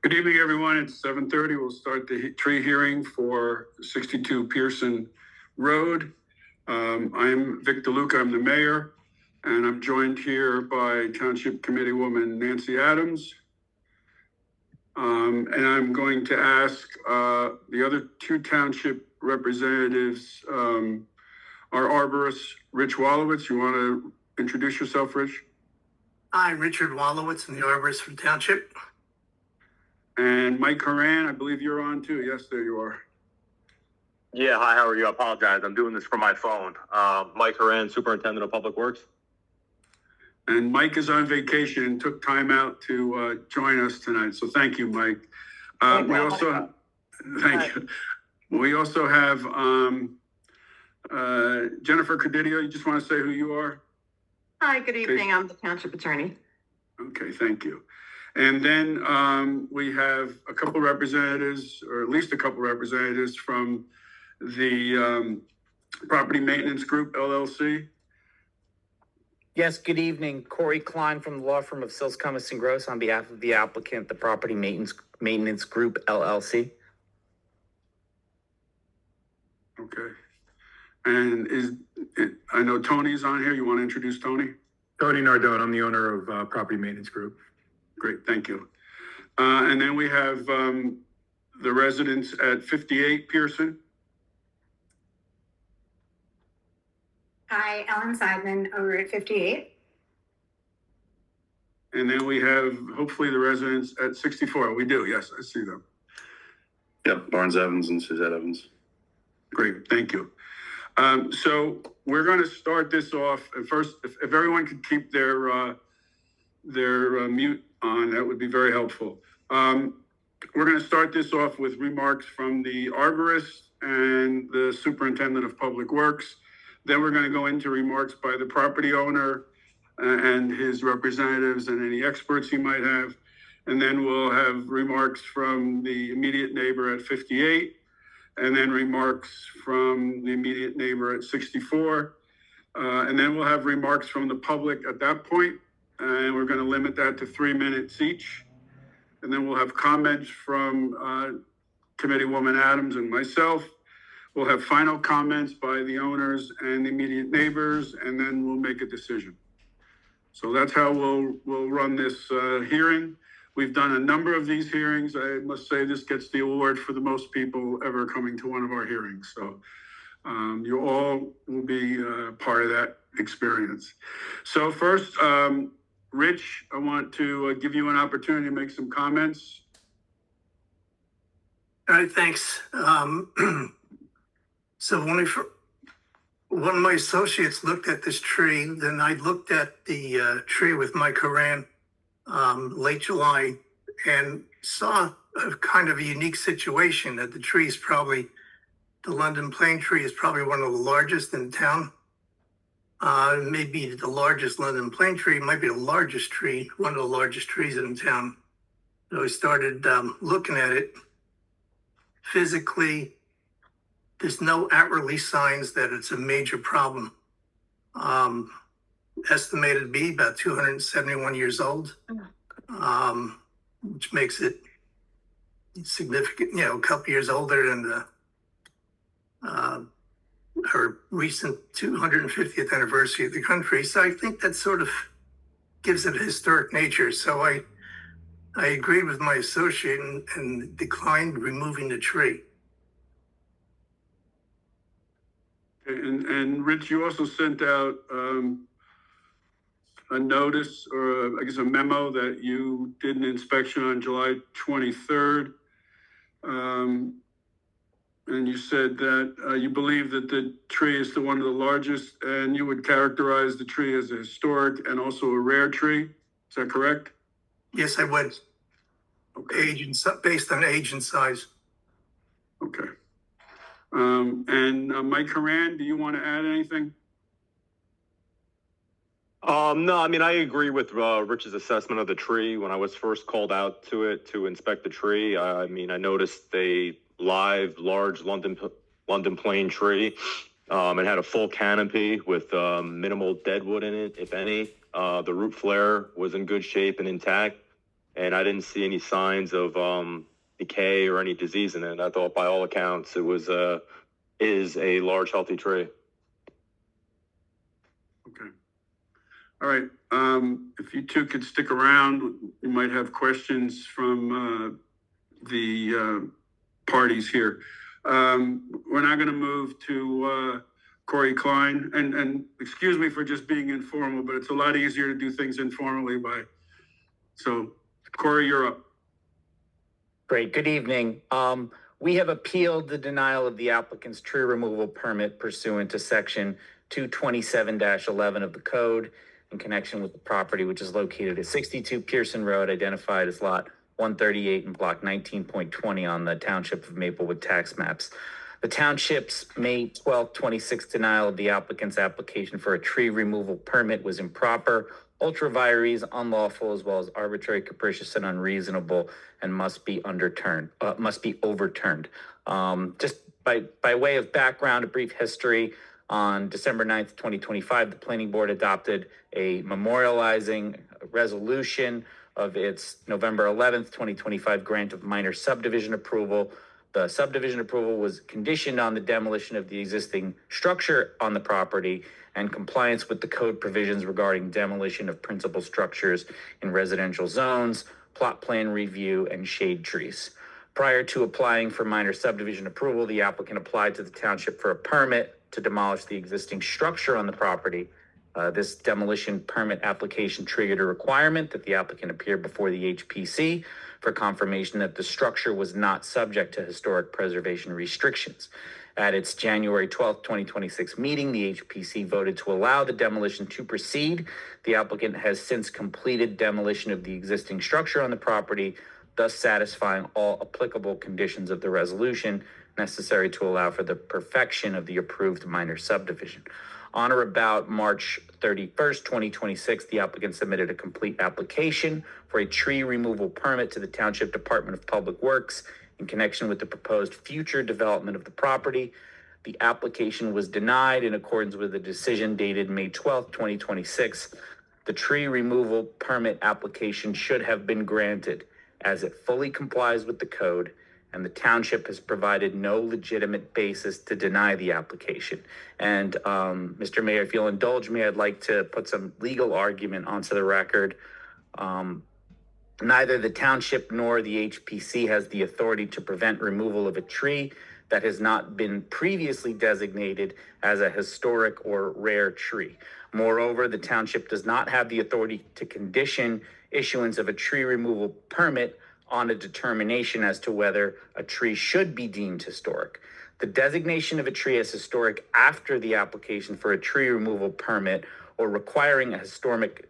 Good evening, everyone. It's 7:30. We'll start the tree hearing for 62 Pearson Road. I'm Vic DeLuca. I'm the mayor, and I'm joined here by Township Committee Woman Nancy Adams. And I'm going to ask the other two township representatives, our arborist, Rich Wallowitz. You want to introduce yourself, Rich? Hi, Richard Wallowitz, I'm the arborist from Township. And Mike Horan, I believe you're on too. Yes, there you are. Yeah, hi, how are you? I apologize. I'm doing this from my phone. Mike Horan, Superintendent of Public Works. And Mike is on vacation and took time out to join us tonight. So thank you, Mike. Thank you. We also have Jennifer Cadidio. You just want to say who you are? Hi, good evening. I'm the township attorney. Okay, thank you. And then we have a couple representatives, or at least a couple representatives from the Property Maintenance Group, LLC. Yes, good evening. Corey Klein from the law firm of Sills, Cummins & Gross on behalf of the applicant, the Property Maintenance Group, LLC. Okay. And I know Tony's on here. You want to introduce Tony? Tony Nardone. I'm the owner of Property Maintenance Group. Great, thank you. And then we have the residents at 58 Pearson. Hi, Ellen Seidman over at 58. And then we have hopefully the residents at 64. We do, yes, I see them. Yep, Barnes Evans and Suzette Evans. Great, thank you. So we're going to start this off. First, if everyone could keep their mute on, that would be very helpful. We're going to start this off with remarks from the arborist and the superintendent of public works. Then we're going to go into remarks by the property owner and his representatives and any experts he might have. And then we'll have remarks from the immediate neighbor at 58, and then remarks from the immediate neighbor at 64. And then we'll have remarks from the public at that point. And we're going to limit that to 3 minutes each. And then we'll have comments from Committeewoman Adams and myself. We'll have final comments by the owners and the immediate neighbors, and then we'll make a decision. So that's how we'll run this hearing. We've done a number of these hearings. I must say this gets the award for the most people ever coming to one of our hearings. So you all will be part of that experience. So first, Rich, I want to give you an opportunity to make some comments. All right, thanks. So when one of my associates looked at this tree, then I looked at the tree with Mike Horan late July and saw a kind of a unique situation that the tree is probably, the London plane tree is probably one of the largest in town. Maybe the largest London plane tree, might be the largest tree, one of the largest trees in town. So I started looking at it. Physically, there's no outwardly signs that it's a major problem. Estimated to be about 271 years old, which makes it significant, a couple years older than her recent 250th anniversary of the country. So I think that sort of gives it a historic nature. So I agreed with my associate and declined removing the tree. And Rich, you also sent out a notice, or I guess a memo, that you did an inspection on July 23rd. And you said that you believe that the tree is one of the largest, and you would characterize the tree as a historic and also a rare tree. Is that correct? Yes, I would. Okay. Based on age and size. Okay. And Mike Horan, do you want to add anything? No, I mean, I agree with Rich's assessment of the tree. When I was first called out to it to inspect the tree, I noticed a live, large London plane tree. It had a full canopy with minimal deadwood in it, if any. The root flare was in good shape and intact. and I didn't see any signs of decay or any disease in it. I thought by all accounts it was is a large healthy tree. Okay. All right. If you two could stick around, we might have questions from the parties here. We're now going to move to Corey Klein, and excuse me for just being informal, but it's a lot easier to do things informally so Corey, you're up. Great. Good evening. We have appealed the denial of the applicant's tree removal permit pursuant to section 227-11 of the code in connection with the property, which is located at 62 Pearson Road, identified as lot 138 and block 19.20 on the Township of Maplewood tax maps. The township's May 12, 26 denial of the applicant's application for a tree removal permit was improper, ultra vires, unlawful, as well as arbitrary, capricious, and unreasonable, and must be overturned. Just by way of background, a brief history. On December 9th, 2025, the planning board adopted a memorializing resolution of its November 11th, 2025 grant of minor subdivision approval. The subdivision approval was conditioned on the demolition of the existing structure on the property and compliance with the code provisions regarding demolition of principal structures in residential zones, plot plan review, and shade trees. Prior to applying for minor subdivision approval, the applicant applied to the township for a permit to demolish the existing structure on the property. This demolition permit application triggered a requirement that the applicant appear before the HPC for confirmation that the structure was not subject to historic preservation restrictions. At its January 12th, 2026 meeting, the HPC voted to allow the demolition to proceed. The applicant has since completed demolition of the existing structure on the property, thus satisfying all applicable conditions of the resolution necessary to allow for the perfection of the approved minor subdivision. On or about March 31st, 2026, the applicant submitted a complete application for a tree removal permit to the Township Department of Public Works in connection with the proposed future development of the property. The application was denied in accordance with a decision dated May 12th, 2026. The tree removal permit application should have been granted as it fully complies with the code, and the township has provided no legitimate basis to deny the application. And Mr. Mayor, if you'll indulge me, I'd like to put some legal argument onto the record. Neither the township nor the HPC has the authority to prevent removal of a tree that has not been previously designated as a historic or rare tree. Moreover, the township does not have the authority to condition issuance of a tree removal permit on a determination as to whether a tree should be deemed historic. The designation of a tree as historic after the application for a tree removal permit or requiring a historic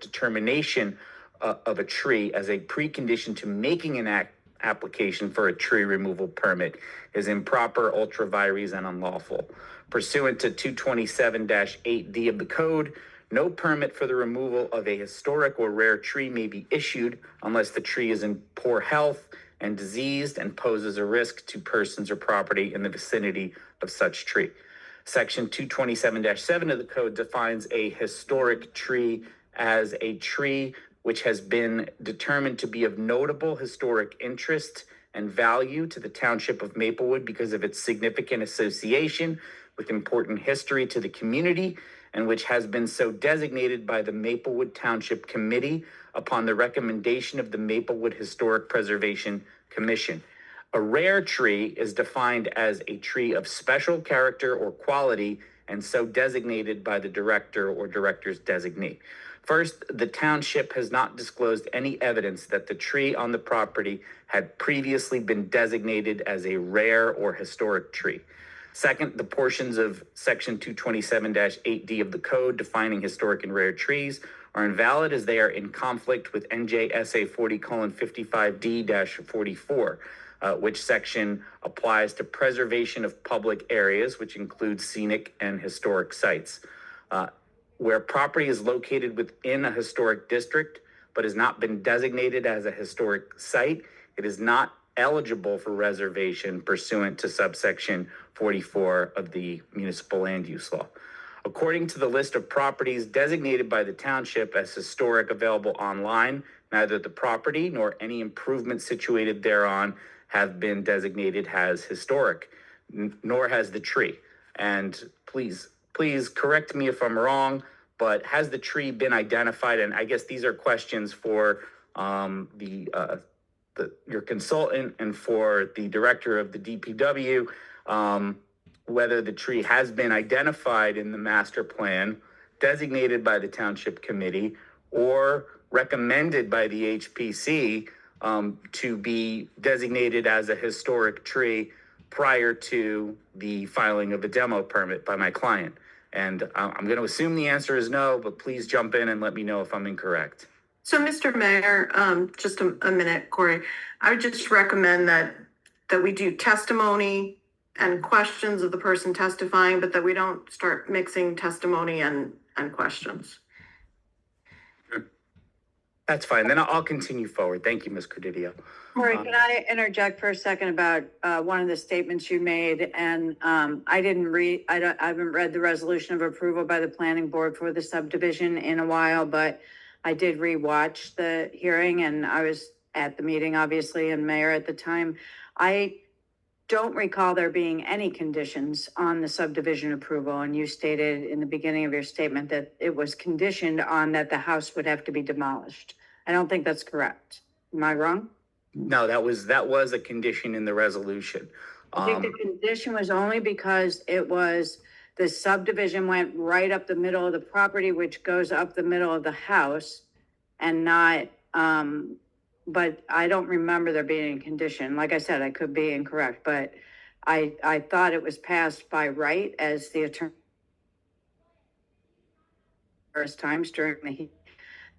determination of a tree as a precondition to making an application for a tree removal permit is improper, ultra vires, and unlawful. Pursuant to 227-8D of the code, no permit for the removal of a historic or rare tree may be issued unless the tree is in poor health and diseased and poses a risk to persons or property in the vicinity of such tree. Section 227-7 of the code defines a historic tree as a tree which has been determined to be of notable historic interest and value to the Township of Maplewood because of its significant association with important history to the community, and which has been so designated by the Maplewood Township Committee upon the recommendation of the Maplewood Historic Preservation Commission. A rare tree is defined as a tree of special character or quality and so designated by the director or director's designee. First, the township has not disclosed any evidence that the tree on the property had previously been designated as a rare or historic tree. Second, the portions of Section 227-8D of the code defining historic and rare trees are invalid as they are in conflict with NJSA 40:55D-44, which section applies to preservation of public areas, which includes scenic and historic sites. Where property is located within a historic district but has not been designated as a historic site, it is not eligible for reservation pursuant to subsection 44 of the municipal land use law. According to the list of properties designated by the township as historic available online Neither the property nor any improvements situated thereon have been designated as historic, nor has the tree. And please correct me if I'm wrong, but has the tree been identified? And I guess these are questions for your consultant and for the director of the DPW, whether the tree has been identified in the master plan, designated by the township committee, or recommended by the HPC to be designated as a historic tree prior to the filing of a demo permit by my client. And I'm going to assume the answer is no, but please jump in and let me know if I'm incorrect. So, Mr. Mayor, just a minute, Corey. I would just recommend that we do testimony and questions of the person testifying, but that we don't start mixing testimony and questions. That's fine. Then I'll continue forward. Thank you, Ms. Credidio. Corey, can I interject for a second about one of the statements you made? And I haven't read the resolution of approval by the planning board for the subdivision in a while, but I did rewatch the hearing and I was at the meeting, obviously, and mayor at the time. I don't recall there being any conditions on the subdivision approval. And you stated in the beginning of your statement that it was conditioned on that the house would have to be demolished. I don't think that's correct. Am I wrong? No, that was a condition in the resolution. I think the condition was only because the subdivision went right up the middle of the property, which goes up the middle of the house and not, but I don't remember there being a condition. Like I said, I could be incorrect, but I thought it was passed by right as the attorney first times during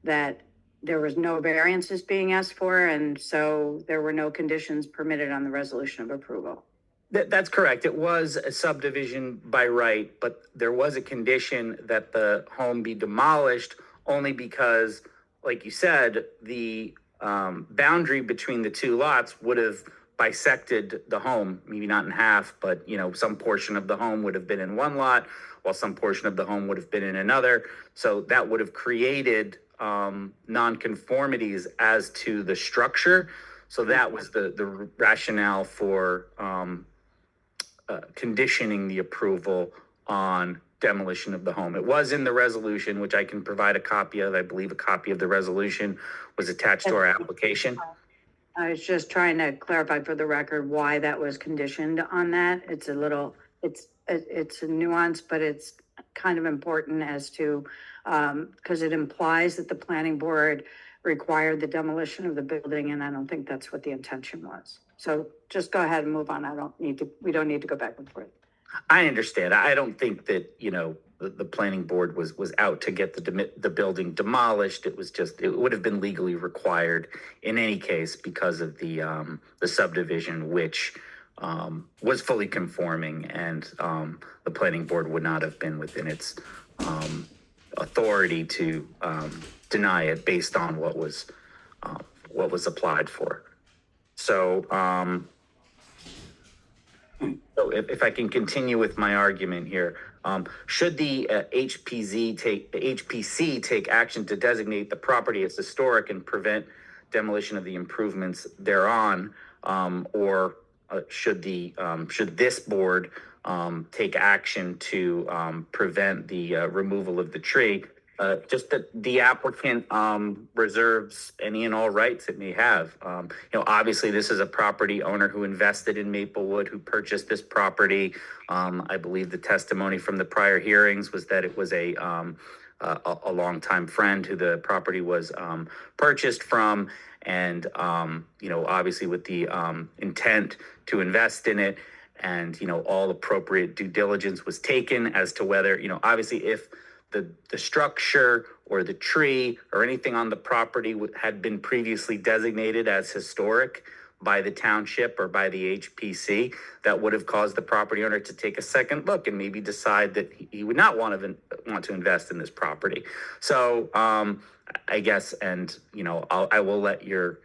that there was no variances being asked for, and so there were no conditions permitted on the resolution of approval. That's correct. It was a subdivision by right, but there was a condition that the home be demolished only because, like you said, the boundary between the two lots would have bisected the home, maybe not in half, but some portion of the home would have been in one lot, while some portion of the home would have been in another. So that would have created nonconformities as to the structure. So that was the rationale for conditioning the approval on demolition of the home. It was in the resolution, which I can provide a copy of. I believe a copy of the resolution was attached to our application. I was just trying to clarify for the record why that was conditioned on that. It's a nuance, but it's kind of important as to, because it implies that the planning board required the demolition of the building, and I don't think that's what the intention was. So just go ahead and move on. We don't need to go back and forth. I understand. I don't think that, the planning board was out to get the building demolished. It was just, it would have been legally required in any case because of the subdivision, which was fully conforming, and the planning board would not have been within its authority to deny it based on what was applied for. So, if I can continue with my argument here, should the HPC take action to designate the property as historic and prevent demolition of the improvements thereon, or should this board take action to prevent the removal of the tree? Just that the applicant reserves any and all rights it may have. Obviously this is a property owner who invested in Maplewood, who purchased this property. I believe the testimony from the prior hearings was that it was a longtime friend who the property was purchased from, and obviously with the intent to invest in it, and all appropriate due diligence was taken as to whether obviously if the structure or the tree or anything on the property had been previously designated as historic by the township or by the HPC, that would have caused the property owner to take a second look and maybe decide that he would not want to invest in this property. So I guess, and I will let your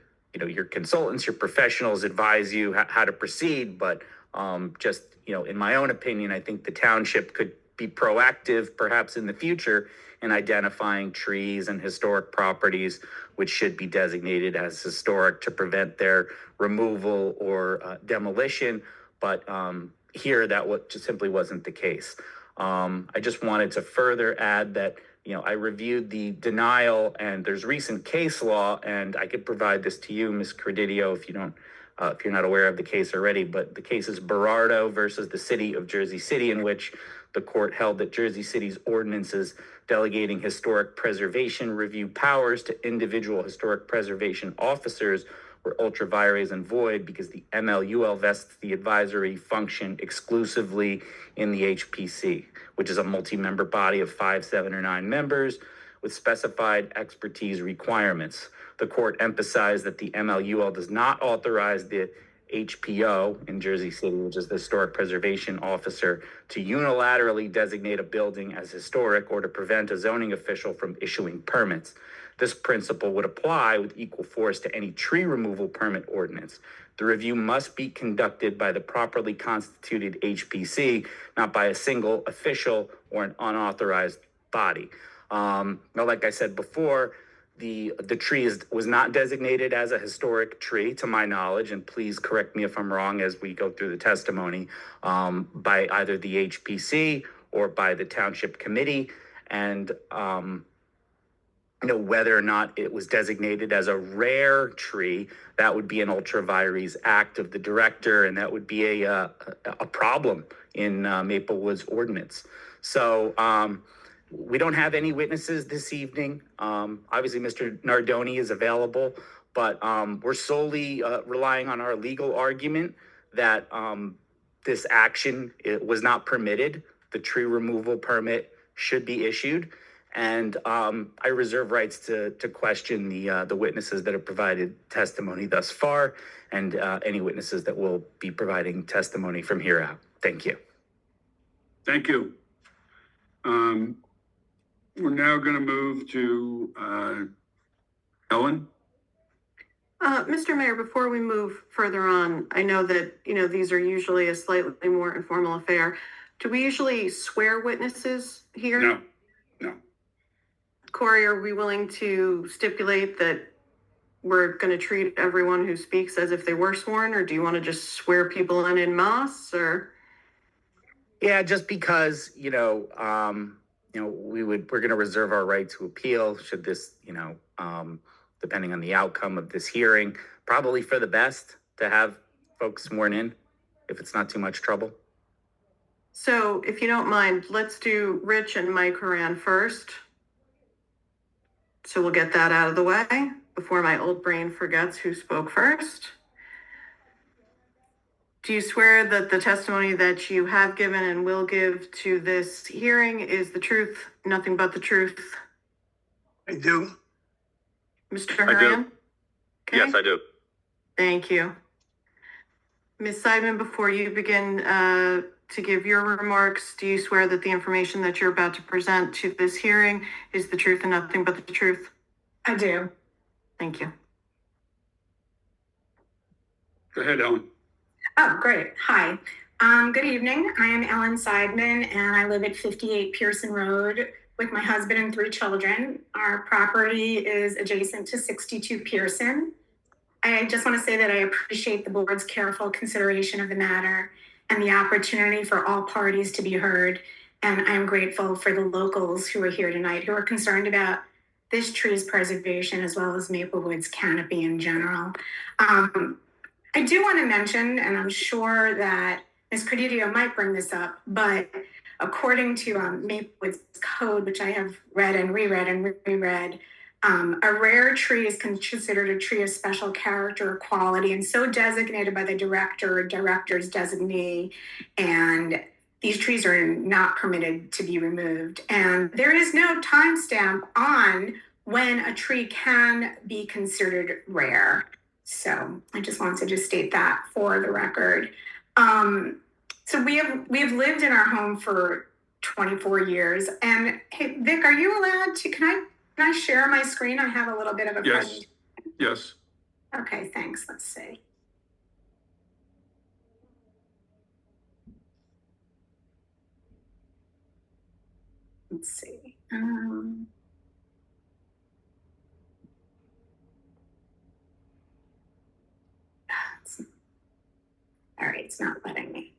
consultants, your professionals advise you how to proceed, but just in my own opinion, I think the township could be proactive perhaps in the future in identifying trees and historic properties which should be designated as historic to prevent their removal or demolition. But here, that just simply wasn't the case. I just wanted to further add that, I reviewed the denial, and there's recent case law, and I could provide this to you, Ms. Credidio, if you're not aware of the case already. But the case is Berardo versus the City of Jersey City, in which the court held that Jersey City's ordinances delegating historic preservation review powers to individual historic preservation officers were ultra vires and void because the MLUL vests the advisory function exclusively in the HPC, which is a multi-member body of 5, 7, or 9 members with specified expertise requirements. The court emphasized that the MLUL does not authorize the HPO in Jersey City, which is the Historic Preservation Officer, to unilaterally designate a building as historic or to prevent a zoning official from issuing permits. This principle would apply with equal force to any tree removal permit ordinance. The review must be conducted by the properly constituted HPC, not by a single official or an unauthorized body. Now, like I said before, the tree was not designated as a historic tree, to my knowledge, and please correct me if I'm wrong as we go through the testimony, by either the HPC or by the Township Committee. And whether or not it was designated as a rare tree, that would be an ultra vires act of the director, and that would be a problem in Maplewood's ordinance. So we don't have any witnesses this evening. Obviously, Mr. Nardoni is available, but we're solely relying on our legal argument that this action was not permitted. The tree removal permit should be issued. And I reserve rights to question the witnesses that have provided testimony thus far, and any witnesses that will be providing testimony from here out. Thank you. Thank you. We're now going to move to Ellen. Mr. Mayor, before we move further on, I know that, these are usually a slightly more informal affair. Do we usually swear witnesses here? No. Corey, are we willing to stipulate that we're going to treat everyone who speaks as if they were sworn, or do you want to just swear people in masse, or? Yeah, just because, we're going to reserve our right to appeal should this, depending on the outcome of this hearing, probably for the best to have folks sworn in if it's not too much trouble. So if you don't mind, let's do Rich and Mike Horan first. So we'll get that out of the way before my old brain forgets who spoke first. Do you swear that the testimony that you have given and will give to this hearing is the truth, nothing but the truth? I do. Mr. I do. Horan? Okay. Yes, I do. Thank you. Ms. Seidman, before you begin to give your remarks, do you swear that the information that you're about to present to this hearing is the truth and nothing but the truth? I do. Thank you. Go ahead, Ellen. Oh, great. Hi. Good evening. I am Ellen Seidman, and I live at 58 Pearson Road with my husband and 3 children. Our property is adjacent to 62 Pearson. I just want to say that I appreciate the board's careful consideration of the matter and the opportunity for all parties to be heard. And I am grateful for the locals who are here tonight who are concerned about this tree's preservation as well as Maplewood's canopy in general. I do want to mention, and I'm sure that Ms. Credidio might bring this up, but according to Maplewood's code, which I have read and reread, a rare tree is considered a tree of special character or quality, and so designated by the director or director's designee, and these trees are not permitted to be removed. And there is no timestamp on when a tree can be considered rare. So I just wanted to state that for the record. So we have lived in our home for 24 years. And hey, Vic, are you allowed to? Can I share my screen? I have a little bit of a Yes. presentation. Yes. Okay, thanks. Let's see. let's see. All right, it's not letting me.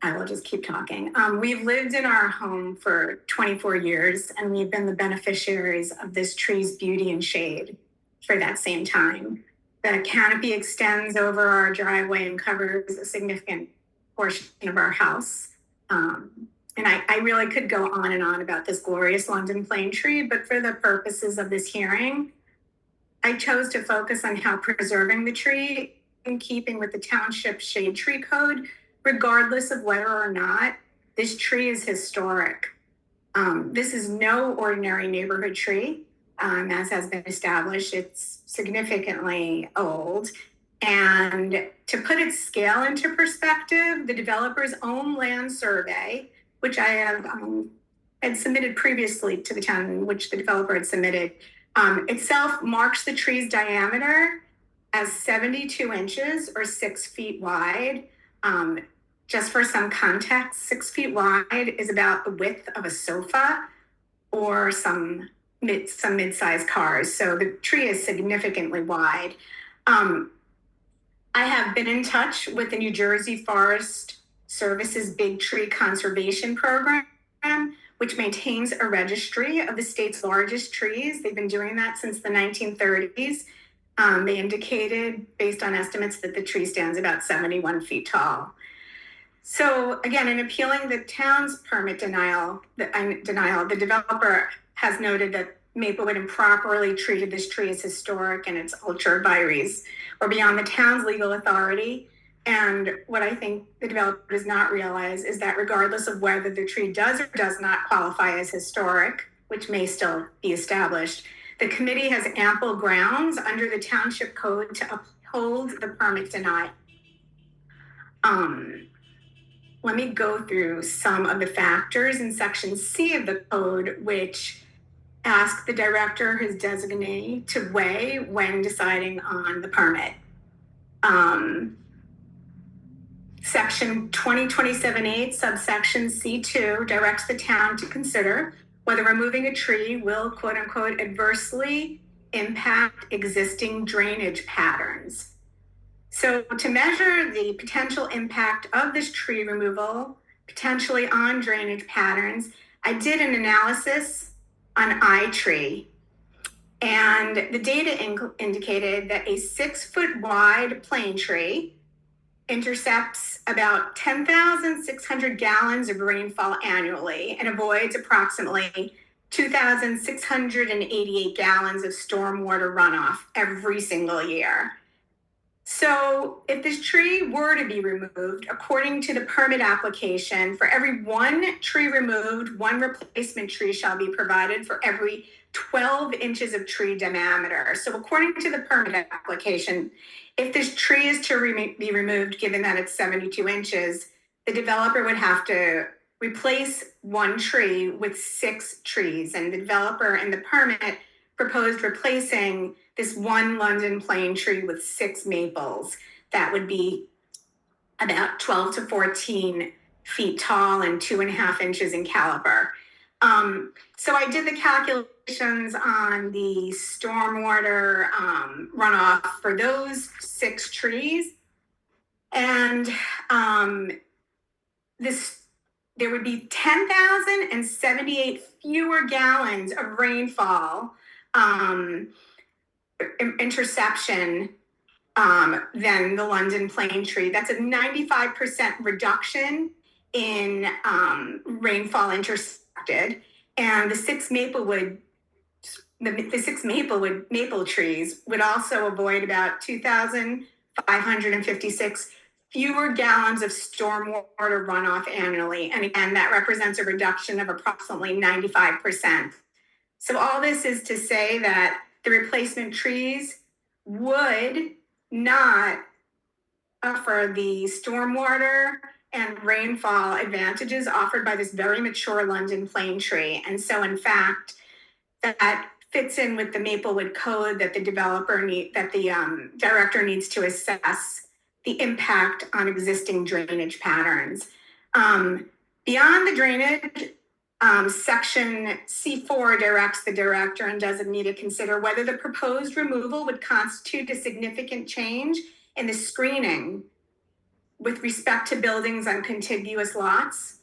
I will just keep talking. We've lived in our home for 24 years, and we've been the beneficiaries of this tree's beauty and shade for that same time. The canopy extends over our driveway and covers a significant portion of our house. And I really could go on and on about this glorious London plane tree, but for the purposes of this hearing, I chose to focus on how preserving the tree in keeping with the township shade tree code, regardless of whether or not this tree is historic. This is no ordinary neighborhood tree, as has been established. It's significantly old. And to put its scale into perspective, the developer's own land survey, which I have had submitted previously to the town, which the developer had submitted, itself marks the tree's diameter as 72 inches or 6 feet wide. Just for some context, 6 feet wide is about the width of a sofa or some mid-sized cars. So the tree is significantly wide. I have been in touch with the New Jersey Forest Service's Big Tree Conservation Program, which maintains a registry of the state's largest trees. They've been doing that since the 1930s. They indicated, based on estimates, that the tree stands about 71 feet tall. So again, in appealing the town's permit denial, the developer has noted that Maplewood improperly treated this tree as historic, and its ultra vires or beyond the town's legal authority. And what I think the developer does not realize is that regardless of whether the tree does or does not qualify as historic, which may still be established, the committee has ample grounds under the township code to uphold the permit denial. Let me go through some of the factors in section C of the code, which ask the director, his designee, to weigh when deciding on the permit. Section 2027-8, subsection C2, directs the town to consider whether removing a tree will, quote unquote, adversely impact existing drainage patterns. So to measure the potential impact of this tree removal, potentially on drainage patterns, I did an analysis on iTree. And the data indicated that a 6 foot wide plane tree intercepts about 10,600 gallons of rainfall annually and avoids approximately 2,688 gallons of stormwater runoff every single year. So if this tree were to be removed, according to the permit application, for every one tree removed, one replacement tree shall be provided for every 12 inches of tree diameter. So according to the permit application, if this tree is to be removed, given that it's 72 inches, the developer would have to replace one tree with 6 trees. And the developer in the permit proposed replacing this one London plane tree with 6 maples. That would be about 12 to 14 feet tall and 2.5 inches in caliber. So I did the calculations on the stormwater runoff for those 6 trees. And there would be 10,078 fewer gallons of rainfall interception than the London plane tree. That's a 95% reduction in rainfall intercepted, and the 6 Maplewood maple trees would also avoid about 2,556 fewer gallons of stormwater runoff annually, and again, that represents a reduction of approximately 95%. So all this is to say that the replacement trees would not offer the stormwater and rainfall advantages offered by this very mature London plane tree. And so in fact, that fits in with the Maplewood code that the director needs to assess the impact on existing drainage patterns. Beyond the drainage, Section C4 directs the director and designee to consider whether the proposed removal would constitute a significant change in the screening with respect to buildings on contiguous lots.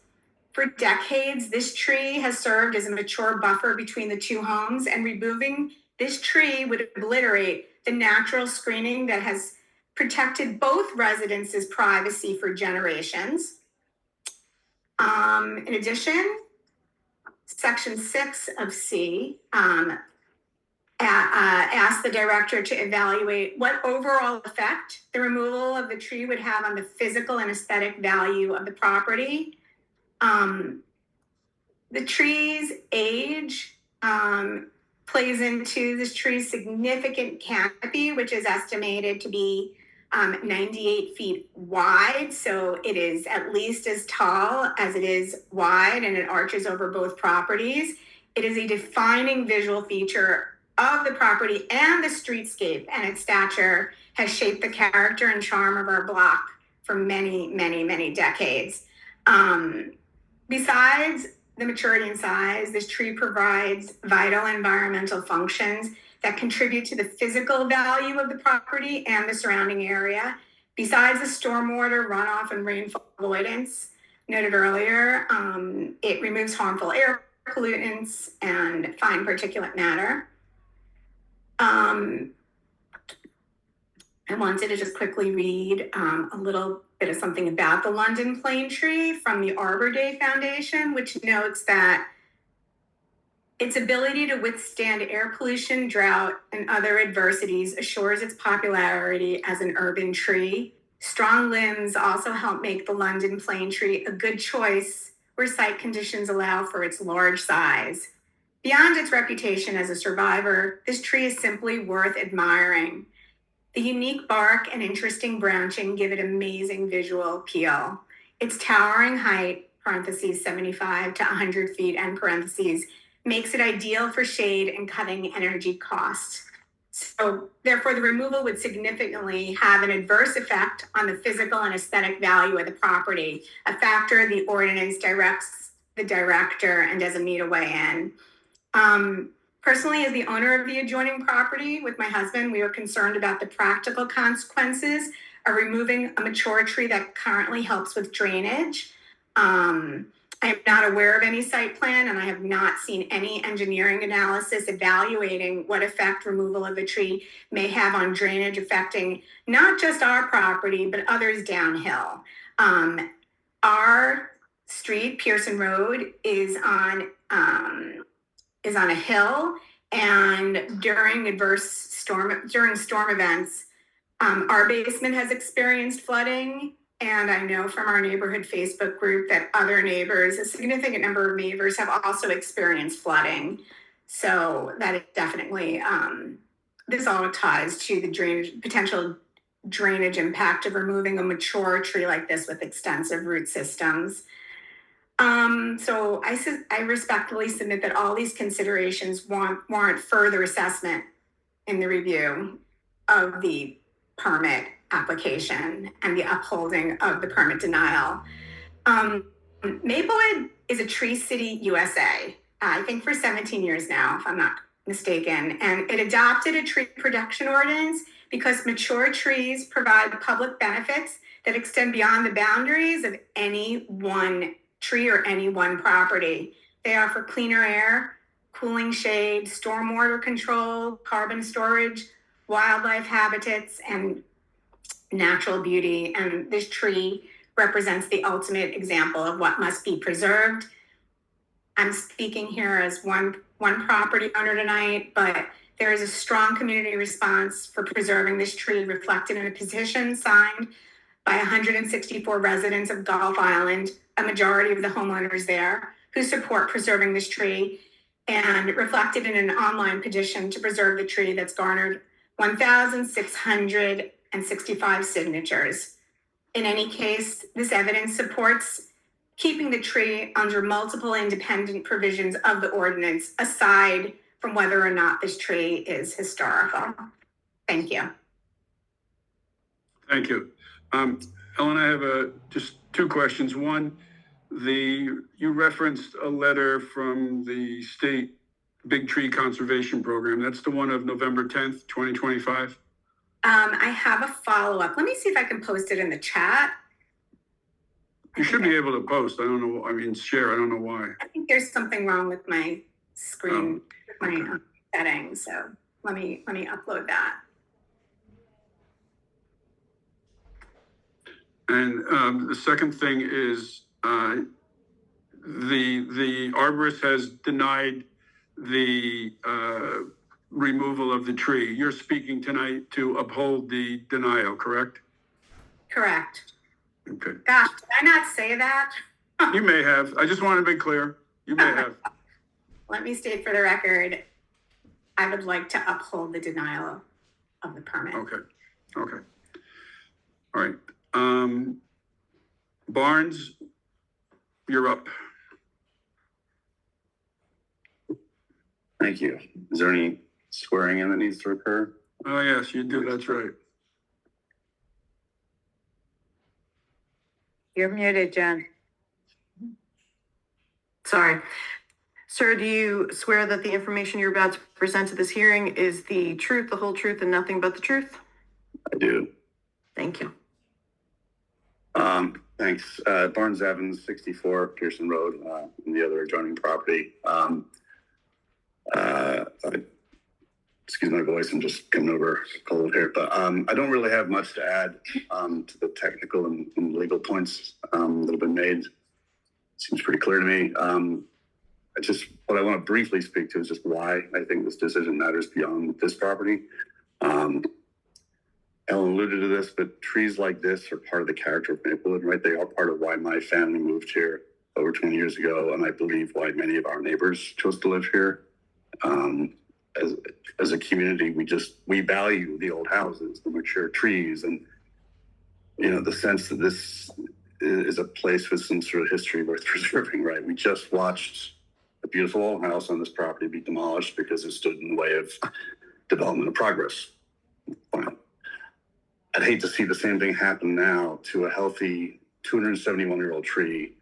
For decades, this tree has served as a mature buffer between the two homes, and removing this tree would obliterate the natural screening that has protected both residences' privacy for generations. In addition, Section 6 of C asks the director to evaluate what overall effect the removal of the tree would have on the physical and aesthetic value of the property. The tree's age plays into this tree's significant canopy, which is estimated to be 98 feet wide. So it is at least as tall as it is wide, and it arches over both properties. It is a defining visual feature of the property and the streetscape, and its stature has shaped the character and charm of our block for many, many, many decades. Besides the maturity and size, this tree provides vital environmental functions that contribute to the physical value of the property and the surrounding area. Besides the stormwater runoff and rainfall avoidance noted earlier, it removes harmful air pollutants and fine particulate matter. I wanted to just quickly read a little bit of something about the London plane tree from the Arbor Day Foundation, which notes that its ability to withstand air pollution, drought, and other adversities assures its popularity as an urban tree. Strong limbs also help make the London plane tree a good choice where site conditions allow for its large size. Beyond its reputation as a survivor, this tree is simply worth admiring. The unique bark and interesting branching give it amazing visual appeal. Its towering height, parentheses 75 to 100 feet, end parentheses, makes it ideal for shade and cutting energy costs. So therefore, the removal would significantly have an adverse effect on the physical and aesthetic value of the property, a factor the ordinance directs the director and designee to weigh in. Personally, as the owner of the adjoining property with my husband, we are concerned about the practical consequences of removing a mature tree that currently helps with drainage. I am not aware of any site plan, and I have not seen any engineering analysis evaluating what effect removal of a tree may have on drainage, affecting not just our property, but others downhill. Our street, Pearson Road, is on a hill, and during storm events, our basement has experienced flooding. And I know from our neighborhood Facebook group that other neighbors, a significant number of neighbors, have also experienced flooding. So that is definitely, this all ties to the potential drainage impact of removing a mature tree like this with extensive root systems. So I respectfully submit that all these considerations warrant further assessment in the review of the permit application and the upholding of the permit denial. Maplewood is a Tree City, USA, I think for 17 years now, if I'm not mistaken, and it adopted a tree production ordinance because mature trees provide public benefits that extend beyond the boundaries of any one tree or any one property. They offer cleaner air, cooling shade, stormwater control, carbon storage, wildlife habitats, and natural beauty. And this tree represents the ultimate example of what must be preserved. I'm speaking here as one property owner tonight, but there is a strong community response for preserving this tree, reflected in a petition signed by 164 residents of Gulf Island, a majority of the homeowners there, who support preserving this tree, and reflected in an online petition to preserve the tree that's garnered 1,665 signatures. In any case, this evidence supports keeping the tree under multiple independent provisions of the ordinance, aside from whether or not this tree is historical. Thank you. Thank you. Ellen, I have just two questions. One, You referenced a letter from the state Big Tree Conservation Program. That's the one of November 10th, 2025. I have a follow-up. Let me see if I can post it in the chat. You should be able to post. I don't know. I mean, share. I don't know why. I think there's something wrong with my screen, with okay. my settings. So let me upload that. And the second thing is the arborist has denied the removal of the tree. You're speaking tonight to uphold the denial, correct? Correct. Okay. Gosh, did I not say that? You may have. I just want to be clear. You may have. Let me state for the record, I would like to uphold the denial of the permit. Okay. Okay. All right. Barnes, you're up. Thank you. Is there any swearing in that needs to occur? Oh, yes, you do. That's right. You're muted, Jen. Sorry. Sir, do you swear that the information you're about to present to this hearing is the truth, the whole truth, and nothing but the truth? I do. Thank you. Thanks. Barnes Evans, 64 Pearson Road, and the other adjoining property. Excuse my voice, I'm just coming over cold here, but I don't really have much to add to the technical and legal points that have been made. Seems pretty clear to me. What I want to briefly speak to is just why I think this decision matters beyond this property. Ellen alluded to this, but trees like this are part of the character of Maplewood, right? They are part of why my family moved here over 20 years ago, and I believe why many of our neighbors chose to live here. As a community, we value the old houses, the mature trees, and the sense that this is a place with some sort of history worth preserving, right? We just watched a beautiful old house on this property be demolished because it stood in the way of development and progress. Fine. I'd hate to see the same thing happen now to a healthy 271-year-old tree,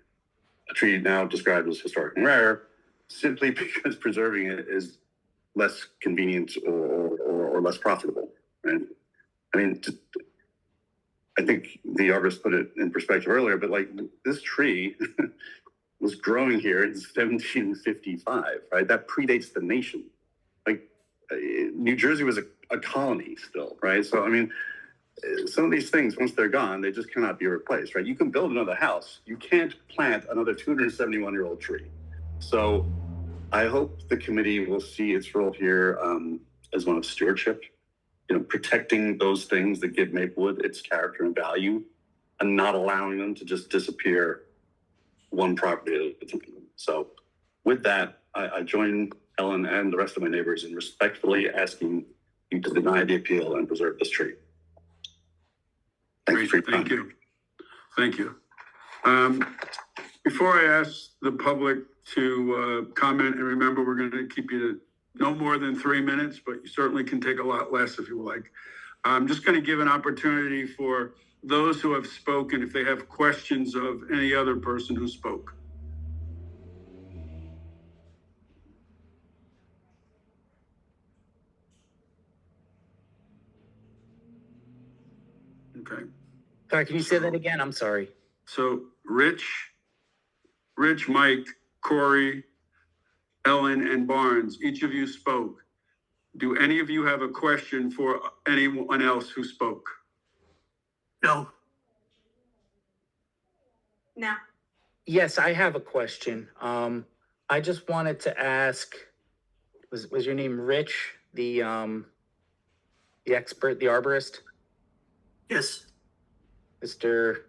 a tree now described as historic and rare, simply because preserving it is less convenient or less profitable, right? I mean, I think the arborist put it in perspective earlier, but like this tree was growing here in 1755, right? That predates the nation. Like New Jersey was a colony still, right? So, I mean, some of these things, once they're gone, they just cannot be replaced, right? You can build another house. You can't plant another 271-year-old tree. So I hope the committee will see its role here as one of stewardship, protecting those things that give Maplewood its character and value and not allowing them to just disappear one property at a time. So with that, I join Ellen and the rest of my neighbors in respectfully asking you to deny the appeal and preserve this tree. Thank you for your time. Thank you. Thank you. Before I ask the public to comment, and remember, we're going to keep you to no more than 3 minutes, but you certainly can take a lot less if you like. I'm just going to give an opportunity for those who have spoken, if they have questions of any other person who spoke. Okay. Sorry, can you say that again? I'm sorry. So Rich, Mike, Corey, Ellen, and Barnes, each of you spoke. Do any of you have a question for anyone else who spoke? No. No. Yes, I have a question. I just wanted to ask, was your name Rich, the expert, the arborist? Yes. Mr.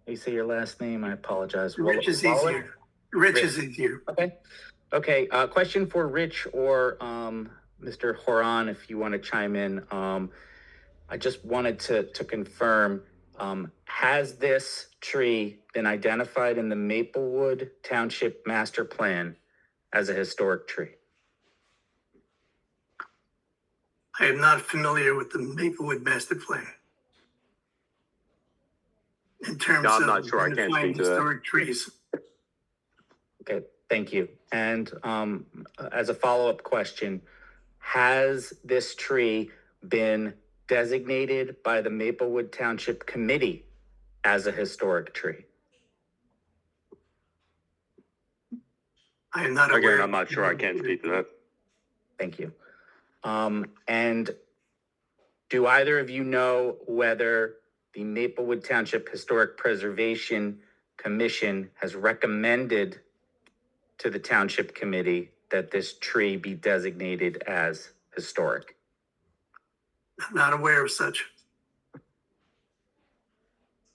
You say your last name? I apologize. Rich is easier. Rich is easier. Okay. Question for Rich or Mr. Horan, if you want to chime in. I just wanted to confirm, has this tree been identified in the Maplewood Township Master Plan as a historic tree? I am not familiar with the Maplewood Master Plan. And terms No, I'm of not sure. I can't identifying speak to that. historic trees. Okay, thank you. And as a follow-up question, has this tree been designated by the Maplewood Township Committee as a historic tree? I am not aware. Again, I'm not sure. I can't speak to that. Thank you. And do either of you know whether the Maplewood Township Historic Preservation Commission has recommended to the Township Committee that this tree be designated as historic? I'm not aware of such.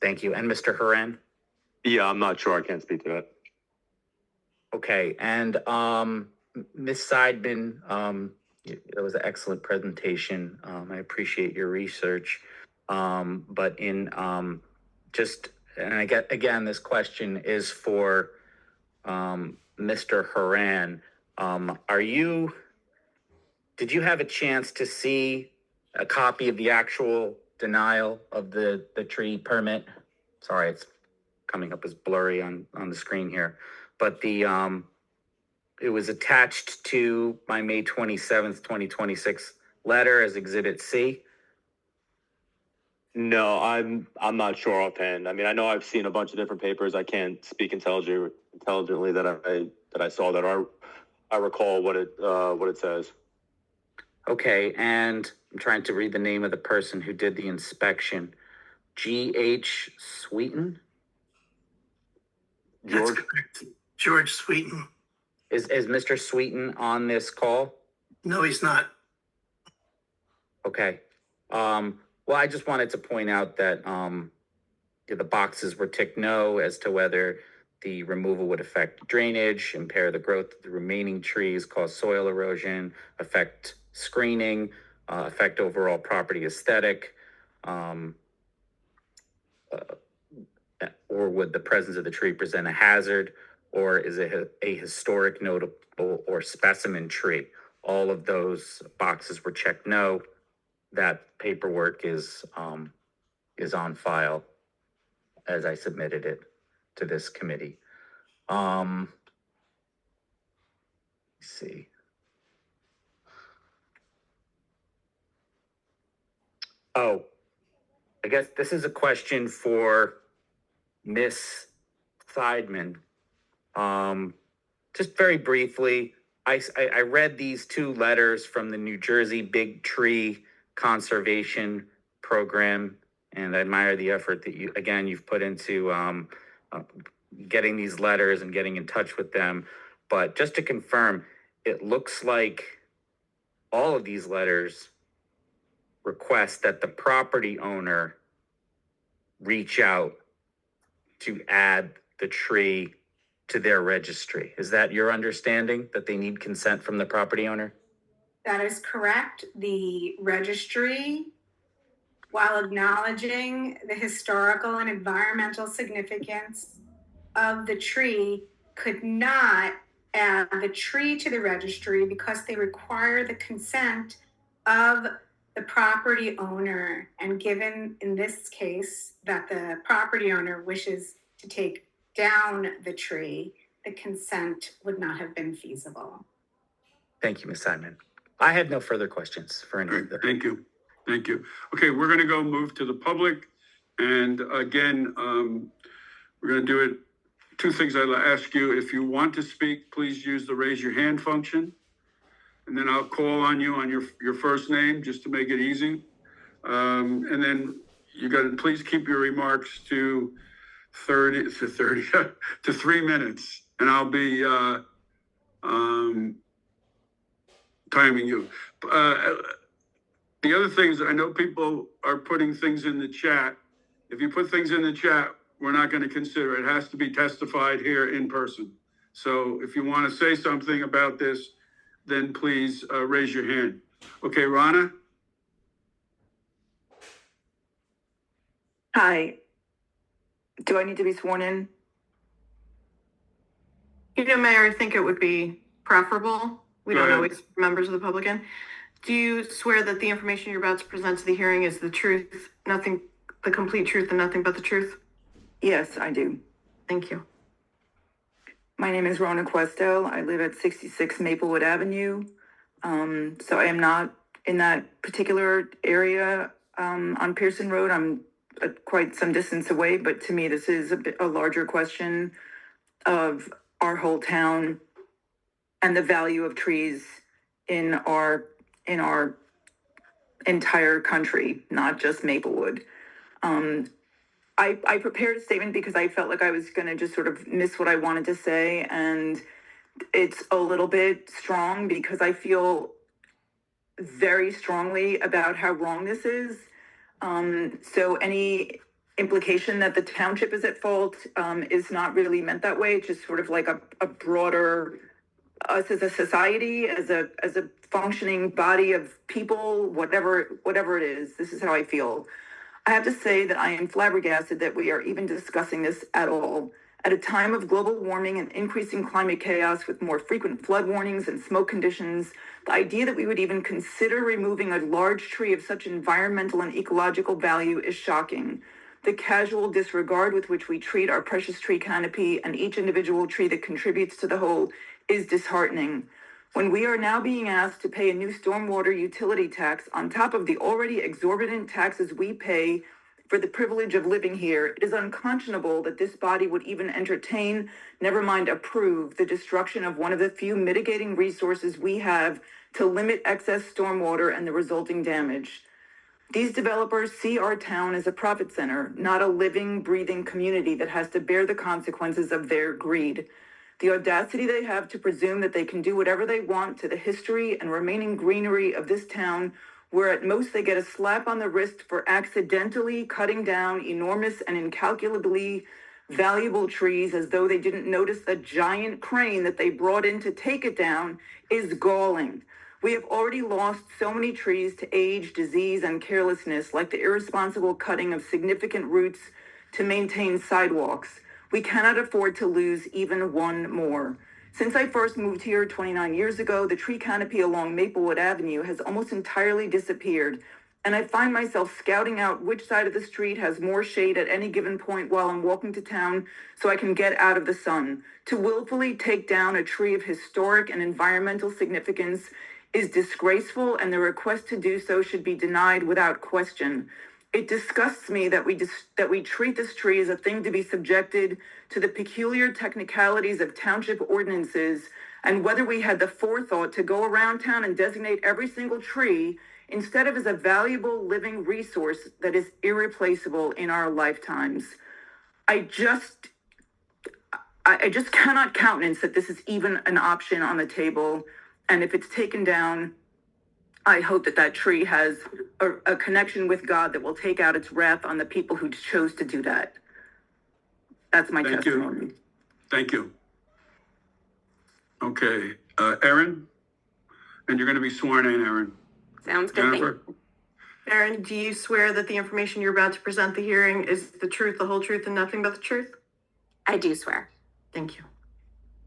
Thank you. And Mr. Haran? Yeah, I'm not sure. I can't speak to that. Okay, and Ms. Seidman, that was an excellent presentation. I appreciate your research. But in and I get, again, this question is for Mr. Haran. Did you have a chance to see a copy of the actual denial of the tree permit? Sorry, it's coming up as blurry on the screen here. But it was attached to my May 27th, 2026 letter as Exhibit C. No, I'm not sure offhand. I mean, I know I've seen a bunch of different papers. I can't speak intelligently that I saw that I recall what it says. Okay, and I'm trying to read the name of the person who did the inspection. G.H. Sweeten? That's George? correct. George Sweeten. Is Mr. Sweeten on this call? No, he's not. Okay. Well, I just wanted to point out that the boxes were ticked no as to whether the removal would affect drainage, impair the growth of the remaining trees, cause soil erosion, affect screening, affect overall property aesthetic, or would the presence of the tree present a hazard, or is it a historic, notable, or specimen tree? All of those boxes were checked no. That paperwork is on file as I submitted it to this committee. Let's see. Oh, I guess this is a question for Miss Seidman. Just very briefly, I read these two letters from the New Jersey Big Tree Conservation Program, and I admire the effort that you've put into getting these letters and getting in touch with them. But just to confirm, it looks like all of these letters request that the property owner reach out to add the tree to their registry. Is that your understanding, that they need consent from the property owner? That is correct. The registry, while acknowledging the historical and environmental significance of the tree, could not add the tree to the registry because they require the consent of the property owner. And given in this case that the property owner wishes to take down the tree, the consent would not have been feasible. Thank you, Ms. Simon. I had no further questions for any of Great, the. thank you. Thank you. Okay, we're going to go move to the public. And again, we're going to do it. Two things I'll ask you. If you want to speak, please use the raise your hand function. And then I'll call on you on your first name just to make it easy. And then you got to please keep your remarks to 3 minutes. And I'll be timing you. The other things, I know people are putting things in the chat. If you put things in the chat, we're not going to consider it. It has to be testified here in person. So if you want to say something about this, then please raise your hand. Okay, Rana? Hi. Do I need to be sworn in? Mayor, I think it would be preferable. We Go don't ahead. always members of the public in. Do you swear that the information you're about to present to the hearing is the truth, nothing, the complete truth and nothing but the truth? Yes, I do. Thank you. My name is Rona Questel. I live at 66 Maplewood Avenue. So I am not in that particular area on Pearson Road. I'm quite some distance away, but to me, this is a larger question of our whole town and the value of trees in our entire country, not just Maplewood. I prepared a statement because I felt like I was going to just sort of miss what I wanted to say, and it's a little bit strong because I feel very strongly about how wrong this is. So any implication that the township is at fault is not really meant that way. It's just sort of like a broader us as a society, as a functioning body of people, whatever it is. This is how I feel. I have to say that I am flabbergasted that we are even discussing this at all. At a time of global warming and increasing climate chaos with more frequent flood warnings and smoke conditions, the idea that we would even consider removing a large tree of such environmental and ecological value is shocking. The casual disregard with which we treat our precious tree canopy and each individual tree that contributes to the whole is disheartening. When we are now being asked to pay a new stormwater utility tax on top of the already exorbitant taxes we pay for the privilege of living here, it is unconscionable that this body would even entertain, never mind approve, the destruction of one of the few mitigating resources we have to limit excess stormwater and the resulting damage. These developers see our town as a profit center, not a living, breathing community that has to bear the consequences of their greed. The audacity they have to presume that they can do whatever they want to the history and remaining greenery of this town, where at most they get a slap on the wrist for accidentally cutting down enormous and incalculably valuable trees as though they didn't notice the giant crane that they brought in to take it down, is galling. We have already lost so many trees to age, disease, and carelessness, like the irresponsible cutting of significant roots to maintain sidewalks. We cannot afford to lose even one more. Since I first moved here 29 years ago, the tree canopy along Maplewood Avenue has almost entirely disappeared, and I find myself scouting out which side of the street has more shade at any given point while I'm walking to town so I can get out of the sun. To willfully take down a tree of historic and environmental significance is disgraceful, and the request to do so should be denied without question. It disgusts me that we treat this tree as a thing to be subjected to the peculiar technicalities of township ordinances, and whether we had the forethought to go around town and designate every single tree instead of as a valuable living resource that is irreplaceable in our lifetimes. I just cannot countenance that this is even an option on the table, and if it's taken down, I hope that tree has a connection with God that will take out its wrath on the people who chose to do that. That's my testimony. Thank you. Okay, Erin, and you're going to be sworn in, Erin. Sounds good. Jennifer? Erin, do you swear that the information you're about to present at the hearing is the truth, the whole truth, and nothing but the truth? I do swear. Thank you.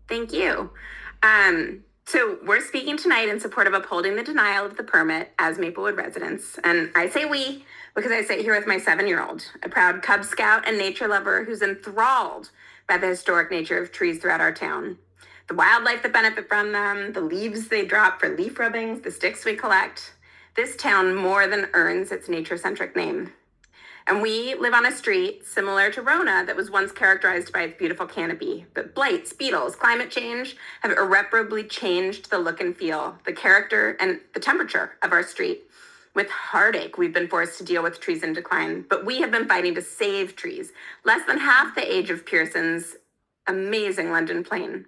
Thank you. So we're speaking tonight in support of upholding the denial of the permit as Maplewood residents. And I say we because I sit here with my 7-year-old, a proud Cub Scout and nature lover who's enthralled by the historic nature of trees throughout our town. The wildlife that benefit from them, the leaves they drop for leaf rubbings, the sticks we collect. This town more than earns its nature-centric name. And we live on a street similar to Rona that was once characterized by its beautiful canopy. But blights, beetles, climate change have irreparably changed the look and feel, the character, and the temperature of our street. With heartache, we've been forced to deal with trees in decline, but we have been fighting to save trees, less than half the age of Pearson's amazing London plane.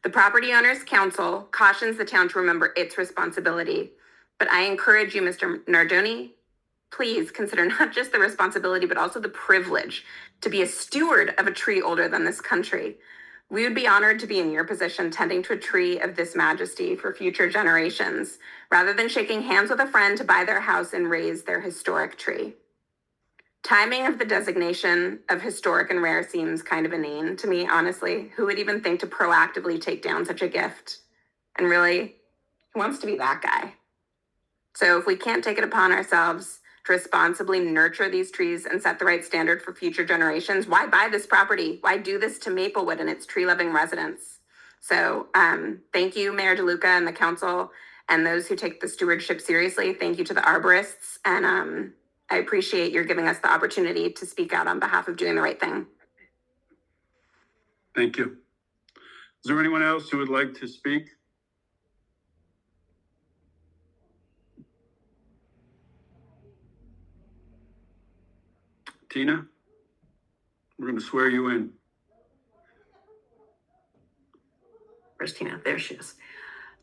The Property Owners Council cautions the town to remember its responsibility. But I encourage you, Mr. Nardoni, please consider not just the responsibility, but also the privilege to be a steward of a tree older than this country. We would be honored to be in your position tending to a tree of this majesty for future generations, rather than shaking hands with a friend to buy their house and raise their historic tree. Timing of the designation of historic and rare seems kind of inane to me, honestly. Who would even think to proactively take down such a gift? And really, who wants to be that guy? So if we can't take it upon ourselves to responsibly nurture these trees and set the right standard for future generations, why buy this property? Why do this to Maplewood and its tree-loving residents? So thank you, Mayor DeLuca and the council and those who take the stewardship seriously. Thank you to the arborists. And I appreciate your giving us the opportunity to speak out on behalf of doing the right thing. Thank you. Is there anyone else who would like to speak? Tina, we're going to swear you in. Where's Tina? There she is.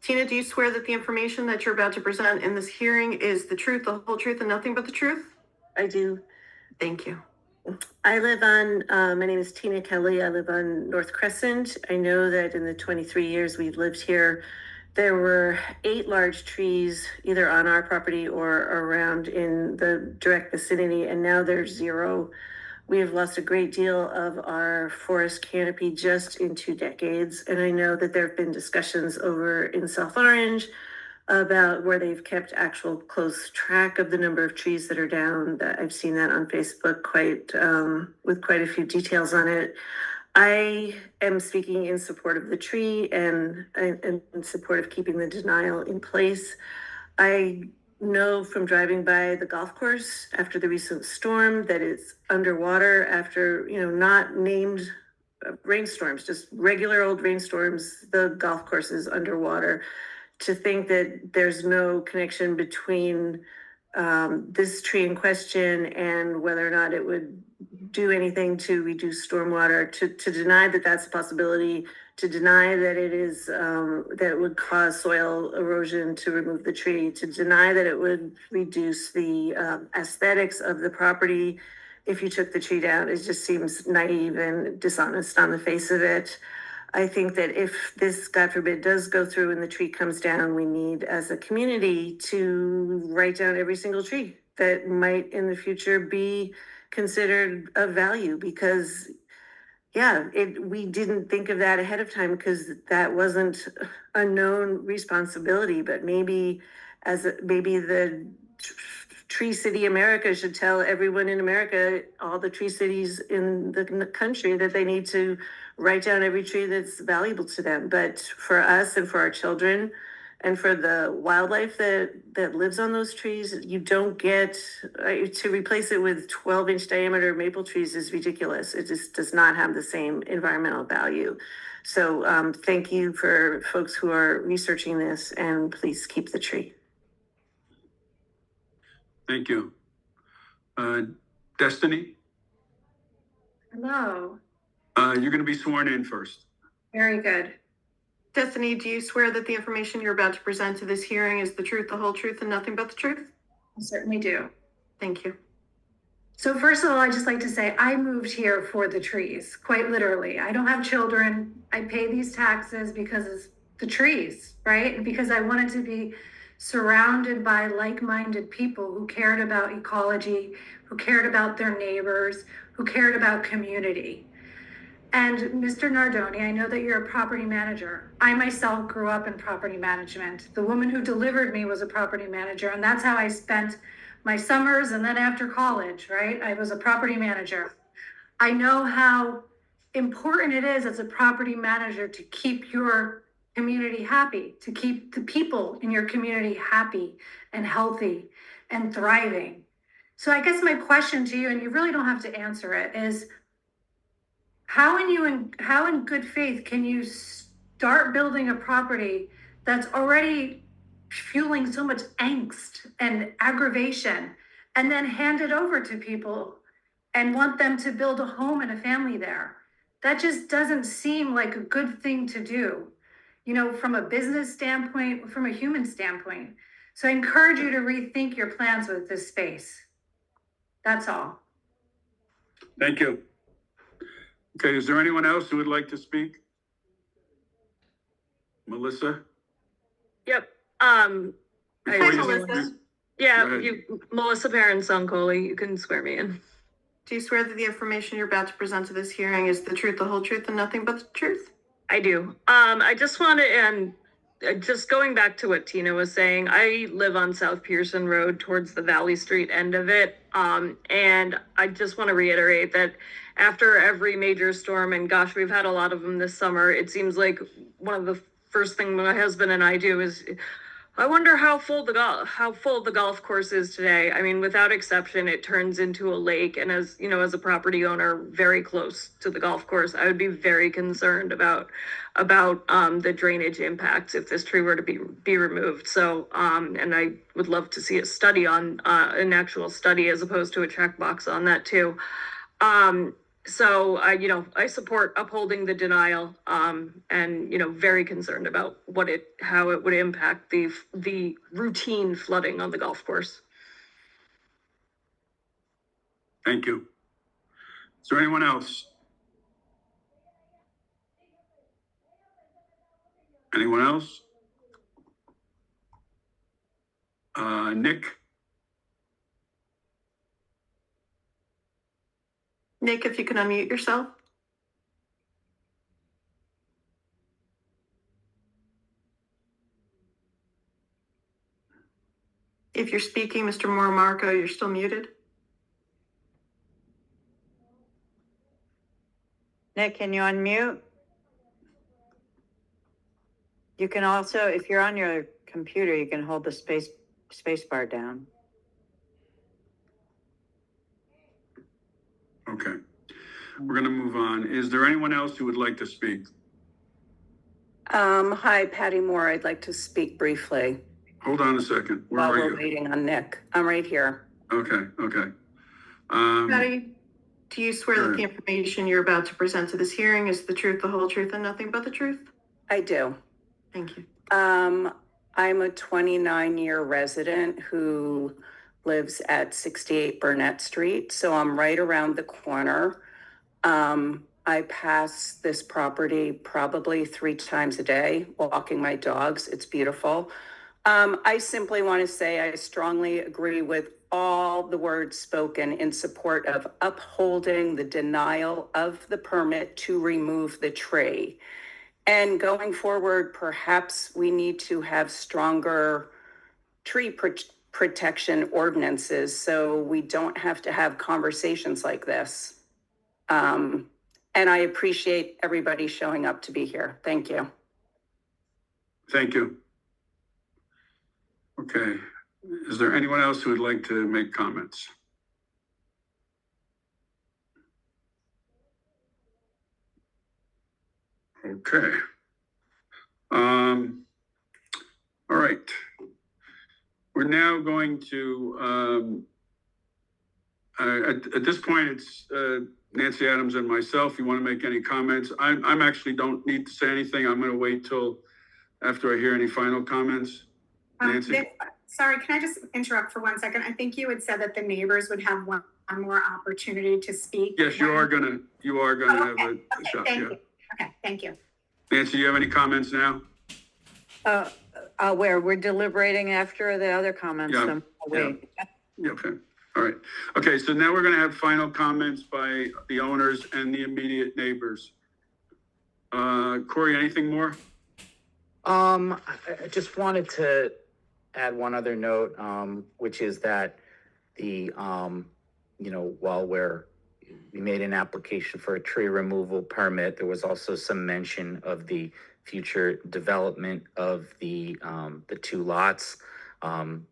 Tina, do you swear that the information that you're about to present in this hearing is the truth, the whole truth, and nothing but the truth? I do. Thank you. I live on, my name is Tina Kelly. I live on North Crescent. I know that in the 23 years we've lived here, there were 8 large trees either on our property or around in the direct vicinity, and now there's 0. We have lost a great deal of our forest canopy just in 2 decades. And I know that there have been discussions over in South Orange about where they've kept actual close track of the number of trees that are down. That I've seen that on Facebook with quite a few details on it. I am speaking in support of the tree and in support of keeping the denial in place. I know from driving by the golf course after the recent storm that it's underwater after, not named rainstorms, just regular old rainstorms. The golf course is underwater. To think that there's no connection between this tree in question and whether or not it would do anything to reduce stormwater, to deny that that's a possibility, to deny that it is that it would cause soil erosion to remove the tree, to deny that it would reduce the aesthetics of the property if you took the tree down, it just seems naive and dishonest on the face of it. I think that if this, God forbid, does go through and the tree comes down, we need as a community to write down every single tree that might in the future be considered of value, because we didn't think of that ahead of time because that wasn't a known responsibility. But maybe the Tree City America should tell everyone in America, all the tree cities in the country, that they need to write down every tree that's valuable to them. But for us and for our children and for the wildlife that lives on those trees, you don't get to replace it with 12-inch diameter maple trees is ridiculous. It just does not have the same environmental value. So thank you for folks who are researching this, and please keep the tree. Thank you. Destiny? Hello. You're going to be sworn in first. Very good. Destiny, do you swear that the information you're about to present to this hearing is the truth, the whole truth, and nothing but the truth? I certainly do. Thank you. So first of all, I'd just like to say I moved here for the trees, quite literally. I don't have children. I pay these taxes because it's the trees, right? And because I wanted to be surrounded by like-minded people who cared about ecology, who cared about their neighbors, who cared about community. And Mr. Nardoni, I know that you're a property manager. I myself grew up in property management. The woman who delivered me was a property manager, and that's how I spent my summers and then after college, right? I was a property manager. I know how important it is as a property manager to keep your community happy, to keep the people in your community happy and healthy and thriving. So I guess my question to you, and you really don't have to answer it, is how in good faith can you start building a property that's already fueling so much angst and aggravation, and then hand it over to people and want them to build a home and a family there? That just doesn't seem like a good thing to do, from a business standpoint, from a human standpoint. So I encourage you to rethink your plans with this space. That's all. Thank you. Okay, is there anyone else who would like to speak? Melissa? Yep. Hi, Before you- Melissa. Yeah, Go ahead. Melissa Barron Suncoli, you can swear me in. Do you swear that the information you're about to present to this hearing is the truth, the whole truth, and nothing but the truth? I do. I just want to, and just going back to what Tina was saying, I live on South Pearson Road towards the Valley Street end of it. And I just want to reiterate that after every major storm, and gosh, we've had a lot of them this summer, it seems like one of the first thing my husband and I do is, I wonder how full the golf course is today. I mean, without exception, it turns into a lake. And as you know, as a property owner very close to the golf course, I would be very concerned about the drainage impacts if this tree were to be removed. So and I would love to see a study on an actual study as opposed to a checkbox on that too. So I support upholding the denial, and very concerned about how it would impact the routine flooding on the golf course. Thank you. Is there anyone else? Anyone else? Nick? Nick, if you can unmute yourself. If you're speaking, Mr. Morimarco, you're still muted. Nick, can you unmute? You can also, if you're on your computer, you can hold the space bar down. Okay. We're going to move on. Is there anyone else who would like to speak? Hi, Patty Moore. I'd like to speak briefly. Hold on a second. Where while are we're you? waiting on Nick. I'm right here. Okay. Patty, do you swear that the information you're about to present to this hearing is the truth, the whole truth, and nothing but the truth? I do. Thank you. I'm a 29-year resident who lives at 68 Burnett Street, so I'm right around the corner. I pass this property probably 3 times a day, walking my dogs. It's beautiful. I simply want to say I strongly agree with all the words spoken in support of upholding the denial of the permit to remove the tree. And going forward, perhaps we need to have stronger tree protection ordinances so we don't have to have conversations like this. And I appreciate everybody showing up to be here. Thank you. Thank you. Okay. Is there anyone else who would like to make comments? Okay. All right. We're now going to, at this point, it's Nancy Adams and myself. You want to make any comments? I'm actually don't need to say anything. I'm going to wait till after I hear any final comments. Nancy? Nick, sorry, can I just interrupt for 1 second? I think you had said that the neighbors would have one more opportunity to speak. Yes, you are gonna have a shot. Thank you. Okay, thank you. Nancy, you have any comments now? Where we're deliberating after the other comments. Yeah. Wait. Yeah, okay. All right. Okay, so now we're going to have final comments by the owners and the immediate neighbors. Corey, anything more? I just wanted to add one other note, which is that while we made an application for a tree removal permit, there was also some mention of the future development of the 2 lots,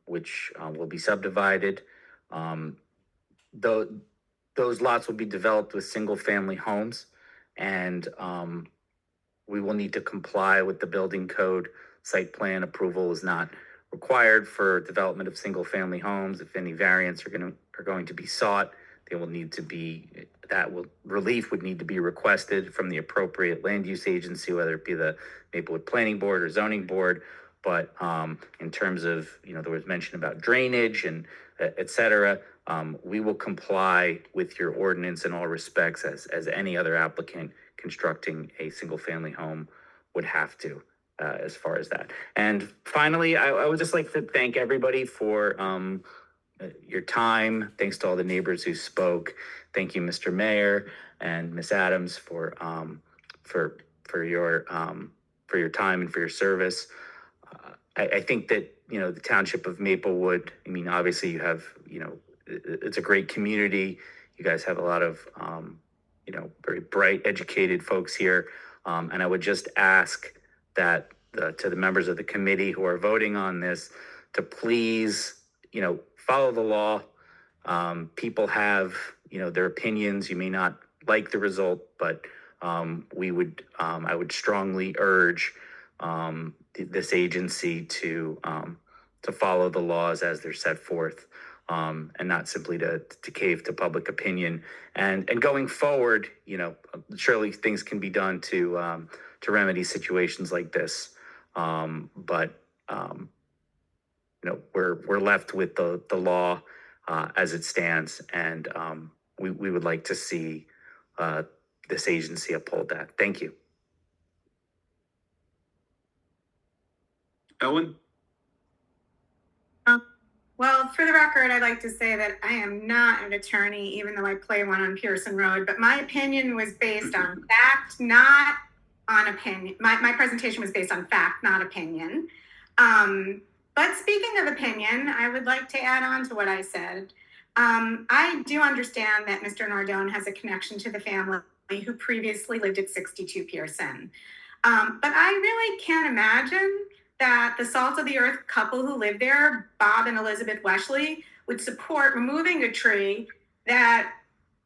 which will be subdivided. Those lots will be developed with single-family homes, and we will need to comply with the building code. Site plan approval is not required for development of single-family homes. If any variants are going to be sought, relief would need to be requested from the appropriate land use agency, whether it be the Maplewood Planning Board or Zoning Board. But in terms of, there was mention about drainage and et cetera, we will comply with your ordinance in all respects as any other applicant constructing a single family home would have to, as far as that. And finally, I would just like to thank everybody for your time. Thanks to all the neighbors who spoke. Thank you, Mr. Mayor and Ms. Adams for your time and for your service. I think that, the township of Maplewood, I mean, obviously you have, it's a great community. You guys have a lot of, very bright, educated folks here. And I would just ask that to the members of the committee who are voting on this to please, follow the law. People have, their opinions. You may not like the result, but I would strongly urge this agency to follow the laws as they're set forth, and not simply to cave to public opinion. And going forward, surely things can be done to remedy situations like this. But we're left with the law as it stands, and we would like to see this agency uphold that. Thank you. Ellen? Well, for the record, I'd like to say that I am not an attorney, even though I play one on Pearson Road, but my opinion was based on fact, not on opinion. My presentation was based on fact, not opinion. But speaking of opinion, I would like to add on to what I said. I do understand that Mr. Nardone has a connection to the family who previously lived at 62 Pearson. But I really can't imagine that the salt of the earth couple who lived there, Bob and Elizabeth Wesley, would support removing a tree that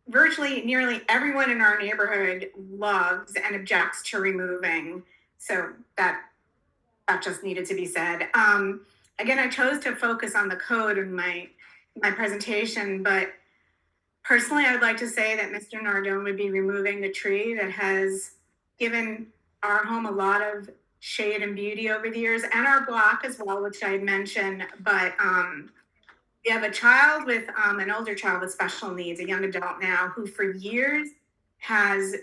virtually nearly everyone in our neighborhood loves and objects to removing. So that just needed to be said. Again, I chose to focus on the code in my presentation, but personally, I'd like to say that Mr. Nardone would be removing the tree that has given our home a lot of shade and beauty over the years, and our block as well, which I had mentioned. But we have a child with an older child with special needs, a young adult now, who for years has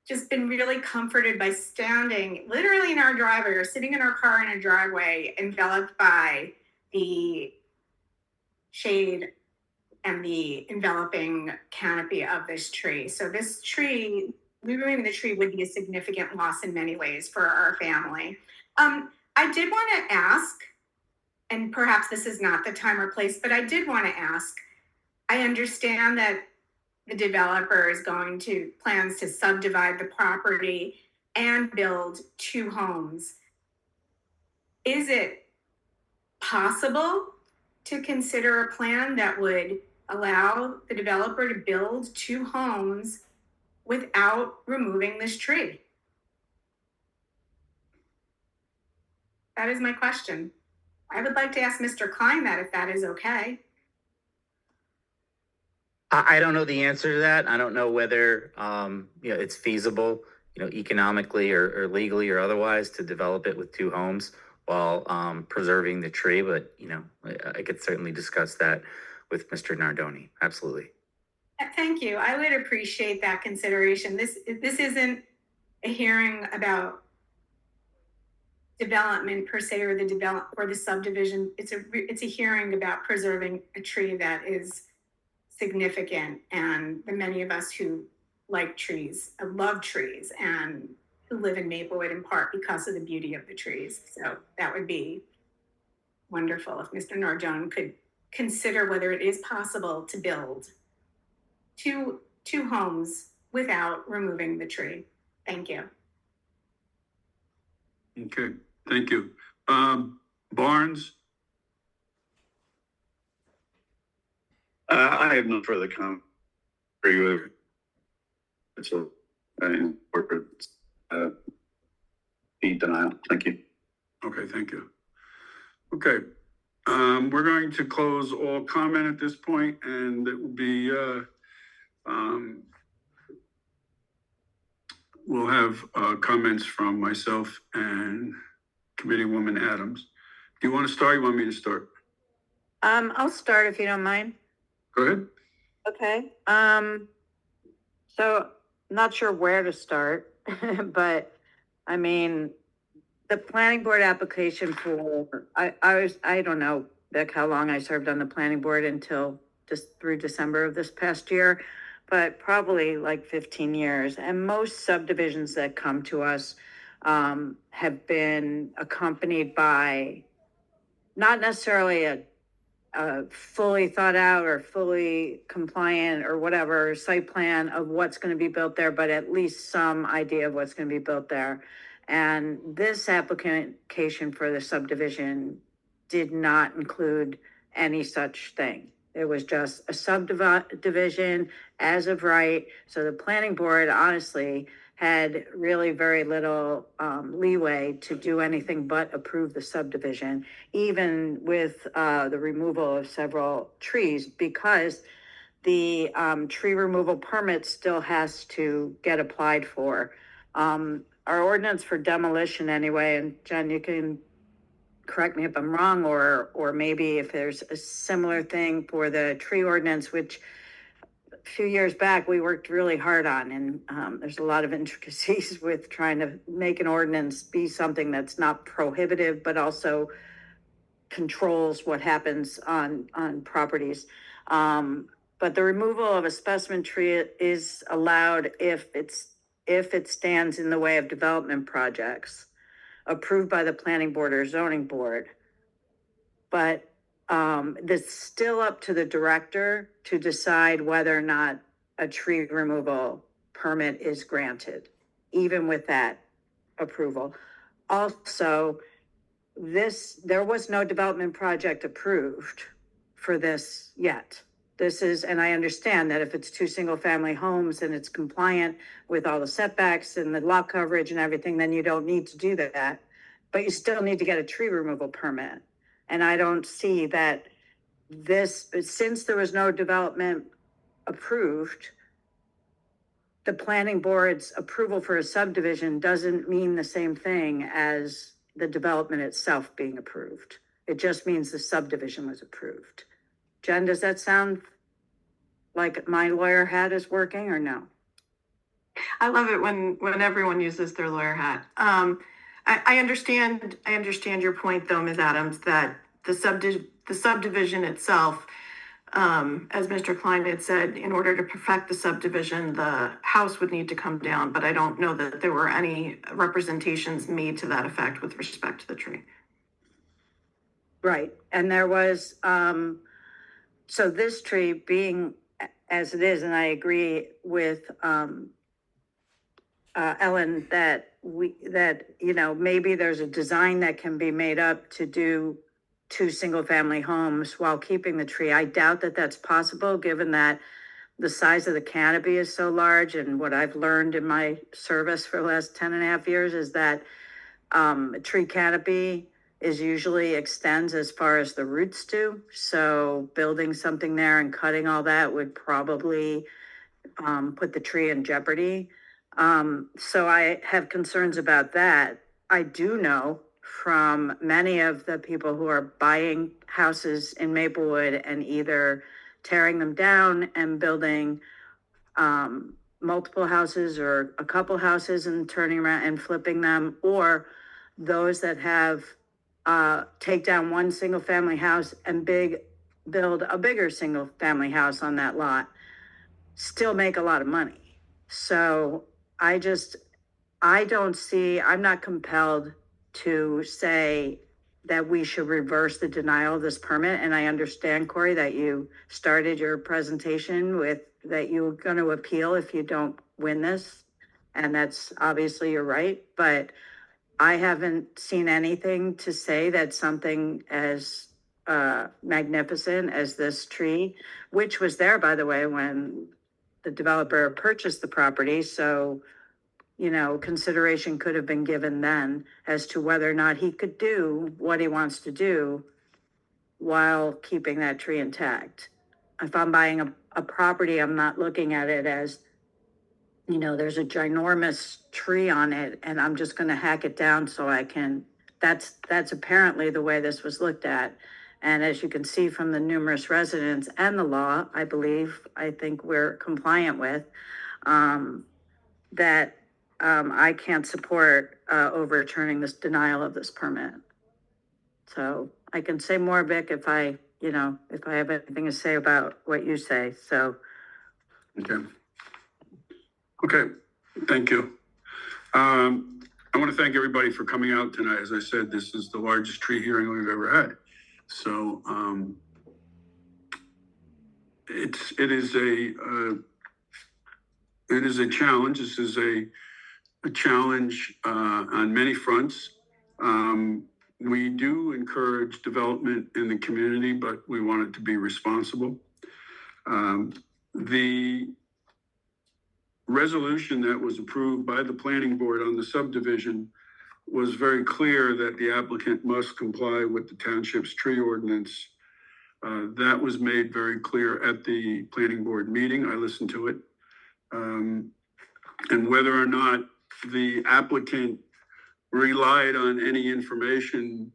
just been really comforted by standing literally in our driveway or sitting in our car in a driveway, enveloped by the shade and the enveloping canopy of this tree. So this tree, removing the tree would be a significant loss in many ways for our family. I did want to ask, and perhaps this is not the time or place, but I did want to ask, I understand that the developer is plans to subdivide the property and build 2 homes. Is it possible to consider a plan that would allow the developer to build 2 homes without removing this tree? That is my question. I would like to ask Mr. Klein that, if that is okay. I don't know the answer to that. I don't know whether it's feasible, economically or legally or otherwise to develop it with 2 homes while preserving the tree. But I could certainly discuss that with Mr. Nardone. Absolutely. Thank you. I would appreciate that consideration. This isn't a hearing about development per se, or the subdivision. It's a hearing about preserving a tree that is significant, and the many of us who like trees, love trees, and who live in Maplewood in part because of the beauty of the trees. So that would be wonderful if Mr. Nardone could consider whether it is possible to build two homes without removing the tree. Thank you. Okay, thank you. Barnes? I have no further comment. It's a corporate fee denial. Thank you. Okay, thank you. Okay, we're going to close all comment at this point, and it will be, we'll have comments from myself and Committeewoman Adams. Do you want to start? You want me to start? I'll start if you don't mind. Go ahead. Okay. So not sure where to start, but I mean, the planning board application for, I don't know, Vic, how long I served on the planning board until just through December of this past year, but probably like 15 years. And most subdivisions that come to us have been accompanied by not necessarily a fully thought out or fully compliant or whatever site plan of what's going to be built there, but at least some idea of what's going to be built there. And this application for the subdivision did not include any such thing. It was just a subdivision as of right. So the planning board honestly had really very little leeway to do anything but approve the subdivision, even with the removal of several trees, because the tree removal permit still has to get applied for. Our ordinance for demolition anyway, and Jen, you can correct me if I'm wrong, or maybe if there's a similar thing for the tree ordinance, which a few years back we worked really hard on, and there's a lot of intricacies with trying to make an ordinance be something that's not prohibitive but also controls what happens on properties. But the removal of a specimen tree is allowed if it stands in the way of development projects approved by the planning board or zoning board. But it's still up to the director to decide whether or not a tree removal permit is granted, even with that approval. Also, there was no development project approved for this yet. This is, and I understand that if it's 2 single-family homes and it's compliant with all the setbacks and the lot coverage and everything, then you don't need to do that. But you still need to get a tree removal permit. And I don't see that since there was no development approved, the planning board's approval for a subdivision doesn't mean the same thing as the development itself being approved. It just means the subdivision was approved. Jen, does that sound like my lawyer hat is working or no? I love it when everyone uses their lawyer hat. I understand your point though, Ms. Adams, that the subdivision itself, as Mr. Klein had said, in order to perfect the subdivision, the house would need to come down, but I don't know that there were any representations made to that effect with respect to the tree. Right, and there was, so this tree being as it is, and I agree with Ellen that maybe there's a design that can be made up to do 2 single-family homes while keeping the tree. I doubt that that's possible, given that the size of the canopy is so large. And what I've learned in my service for the last 10 and a half years is that a tree canopy usually extends as far as the roots do. So building something there and cutting all that would probably put the tree in jeopardy. So I have concerns about that. I do know from many of the people who are buying houses in Maplewood and either tearing them down and building multiple houses or a couple houses and turning around and flipping them, or those that have take down one single family house and build a bigger single family house on that lot, still make a lot of money. So I'm not compelled to say that we should reverse the denial of this permit. And I understand, Corey, that you started your presentation with that you're going to appeal if you don't win this. And that's obviously you're right. But I haven't seen anything to say that something as magnificent as this tree, which was there, by the way, when the developer purchased the property. So, consideration could have been given then as to whether or not he could do what he wants to do while keeping that tree intact. If I'm buying a property, I'm not looking at it as, there's a ginormous tree on it and I'm just going to hack it down so I can. That's apparently the way this was looked at. And as you can see from the numerous residents and the law, I think we're compliant with, that I can't support overturning this denial of this permit. So I can say more, Vic, if I have anything to say about what you say. So. Okay, thank you. I want to thank everybody for coming out tonight. As I said, this is the largest tree hearing we've ever had. So it is a challenge. This is a challenge on many fronts. We do encourage development in the community, but we want it to be responsible. The resolution that was approved by the planning board on the subdivision was very clear that the applicant must comply with the township's tree ordinance. That was made very clear at the planning board meeting. I listened to it. And whether or not the applicant relied on any information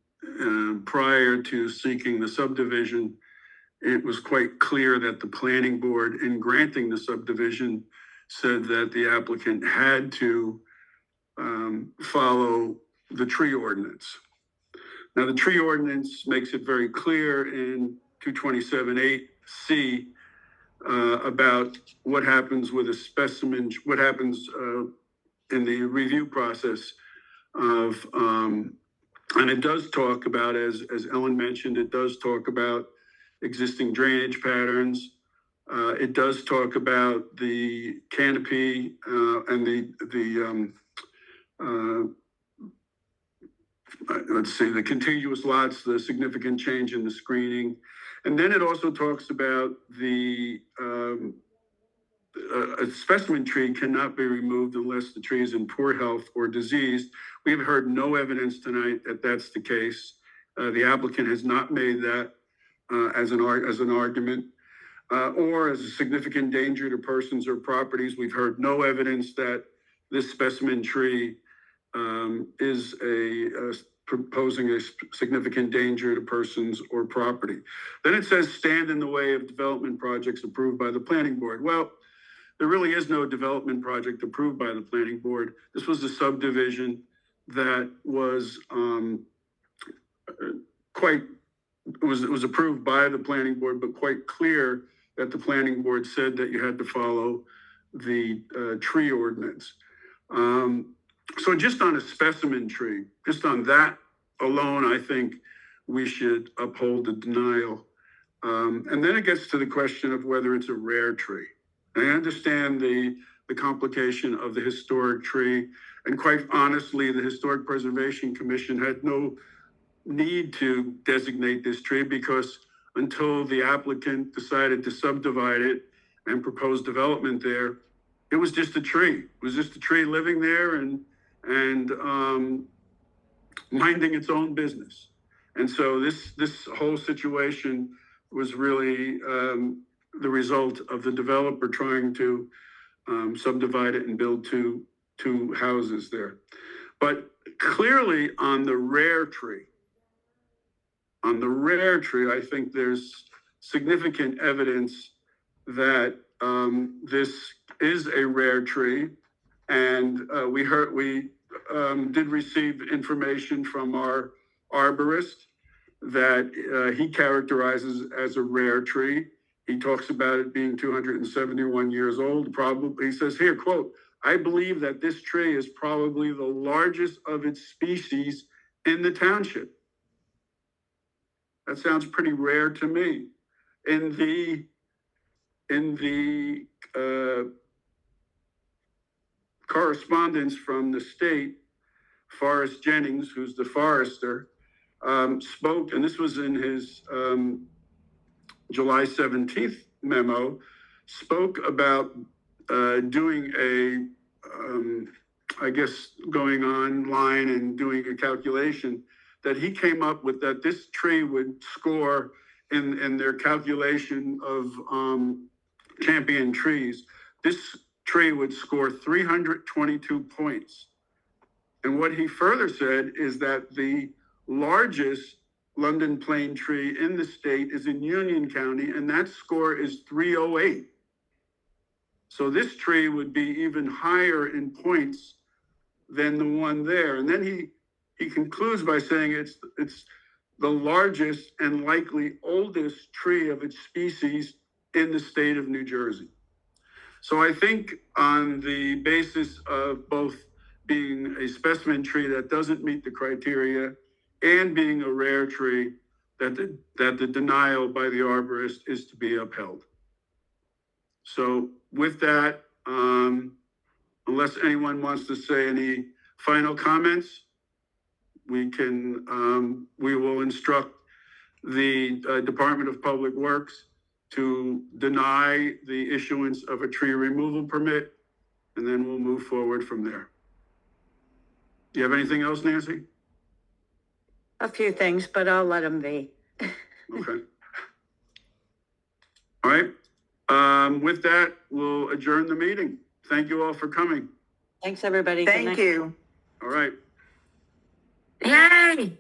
prior to seeking the subdivision, it was quite clear that the planning board, in granting the subdivision, said that the applicant had to follow the tree ordinance. Now, the tree ordinance makes it very clear in 227.8C about what happens with a specimen, what happens in the review process of, and it does talk about, as Ellen mentioned, it does talk about existing drainage patterns. It does talk about the canopy and the contiguous lots, the significant change in the screening. And then it also talks about a specimen tree cannot be removed unless the tree is in poor health or diseased. We've heard no evidence tonight that that's the case. The applicant has not made that as an argument or as a significant danger to persons or properties. We've heard no evidence that this specimen tree is proposing a significant danger to persons or property. Then it says stand in the way of development projects approved by the planning board. Well, there really is no development project approved by the planning board. This was a subdivision that was was approved by the planning board, but quite clear that the planning board said that you had to follow the tree ordinance. So just on a specimen tree, just on that alone, I think we should uphold the denial. And then it gets to the question of whether it's a rare tree. I understand the complication of the historic tree, and quite honestly, the Historic Preservation Commission had no need to designate this tree because until the applicant decided to subdivide it and propose development there, it was just a tree. It was just a tree living there and minding its own business. And so this whole situation was really the result of the developer trying to subdivide it and build two houses there. But clearly on the rare tree, I think there's significant evidence that this is a rare tree. And we did receive information from our arborist that he characterizes as a rare tree. He talks about it being 271 years old. Probably, he says here, quote, "I believe that this tree is probably the largest of its species in the township." That sounds pretty rare to me. In the correspondence from the state, Forrest Jennings, who's the forester, spoke, and this was in his July 17th memo, spoke about doing going online and doing a calculation that he came up with, that this tree would score in their calculation of champion trees. This tree would score 322 points. And what he further said is that the largest London plane tree in the state is in Union County, and that score is 308. So this tree would be even higher in points than the one there. And then he concludes by saying it's the largest and likely oldest tree of its species in the state of New Jersey. So I think on the basis of both being a specimen tree that doesn't meet the criteria and being a rare tree, that the denial by the arborist is to be upheld. So with that, unless anyone wants to say any final comments, we will instruct the Department of Public Works to deny the issuance of a tree removal permit, and then we'll move forward from there. Do you have anything else, Nancy? A few things, but I'll let them be. Okay. All right. With that, we'll adjourn the meeting. Thank you all for coming. Thanks, everybody. Good Thank night. you. All right. Yay!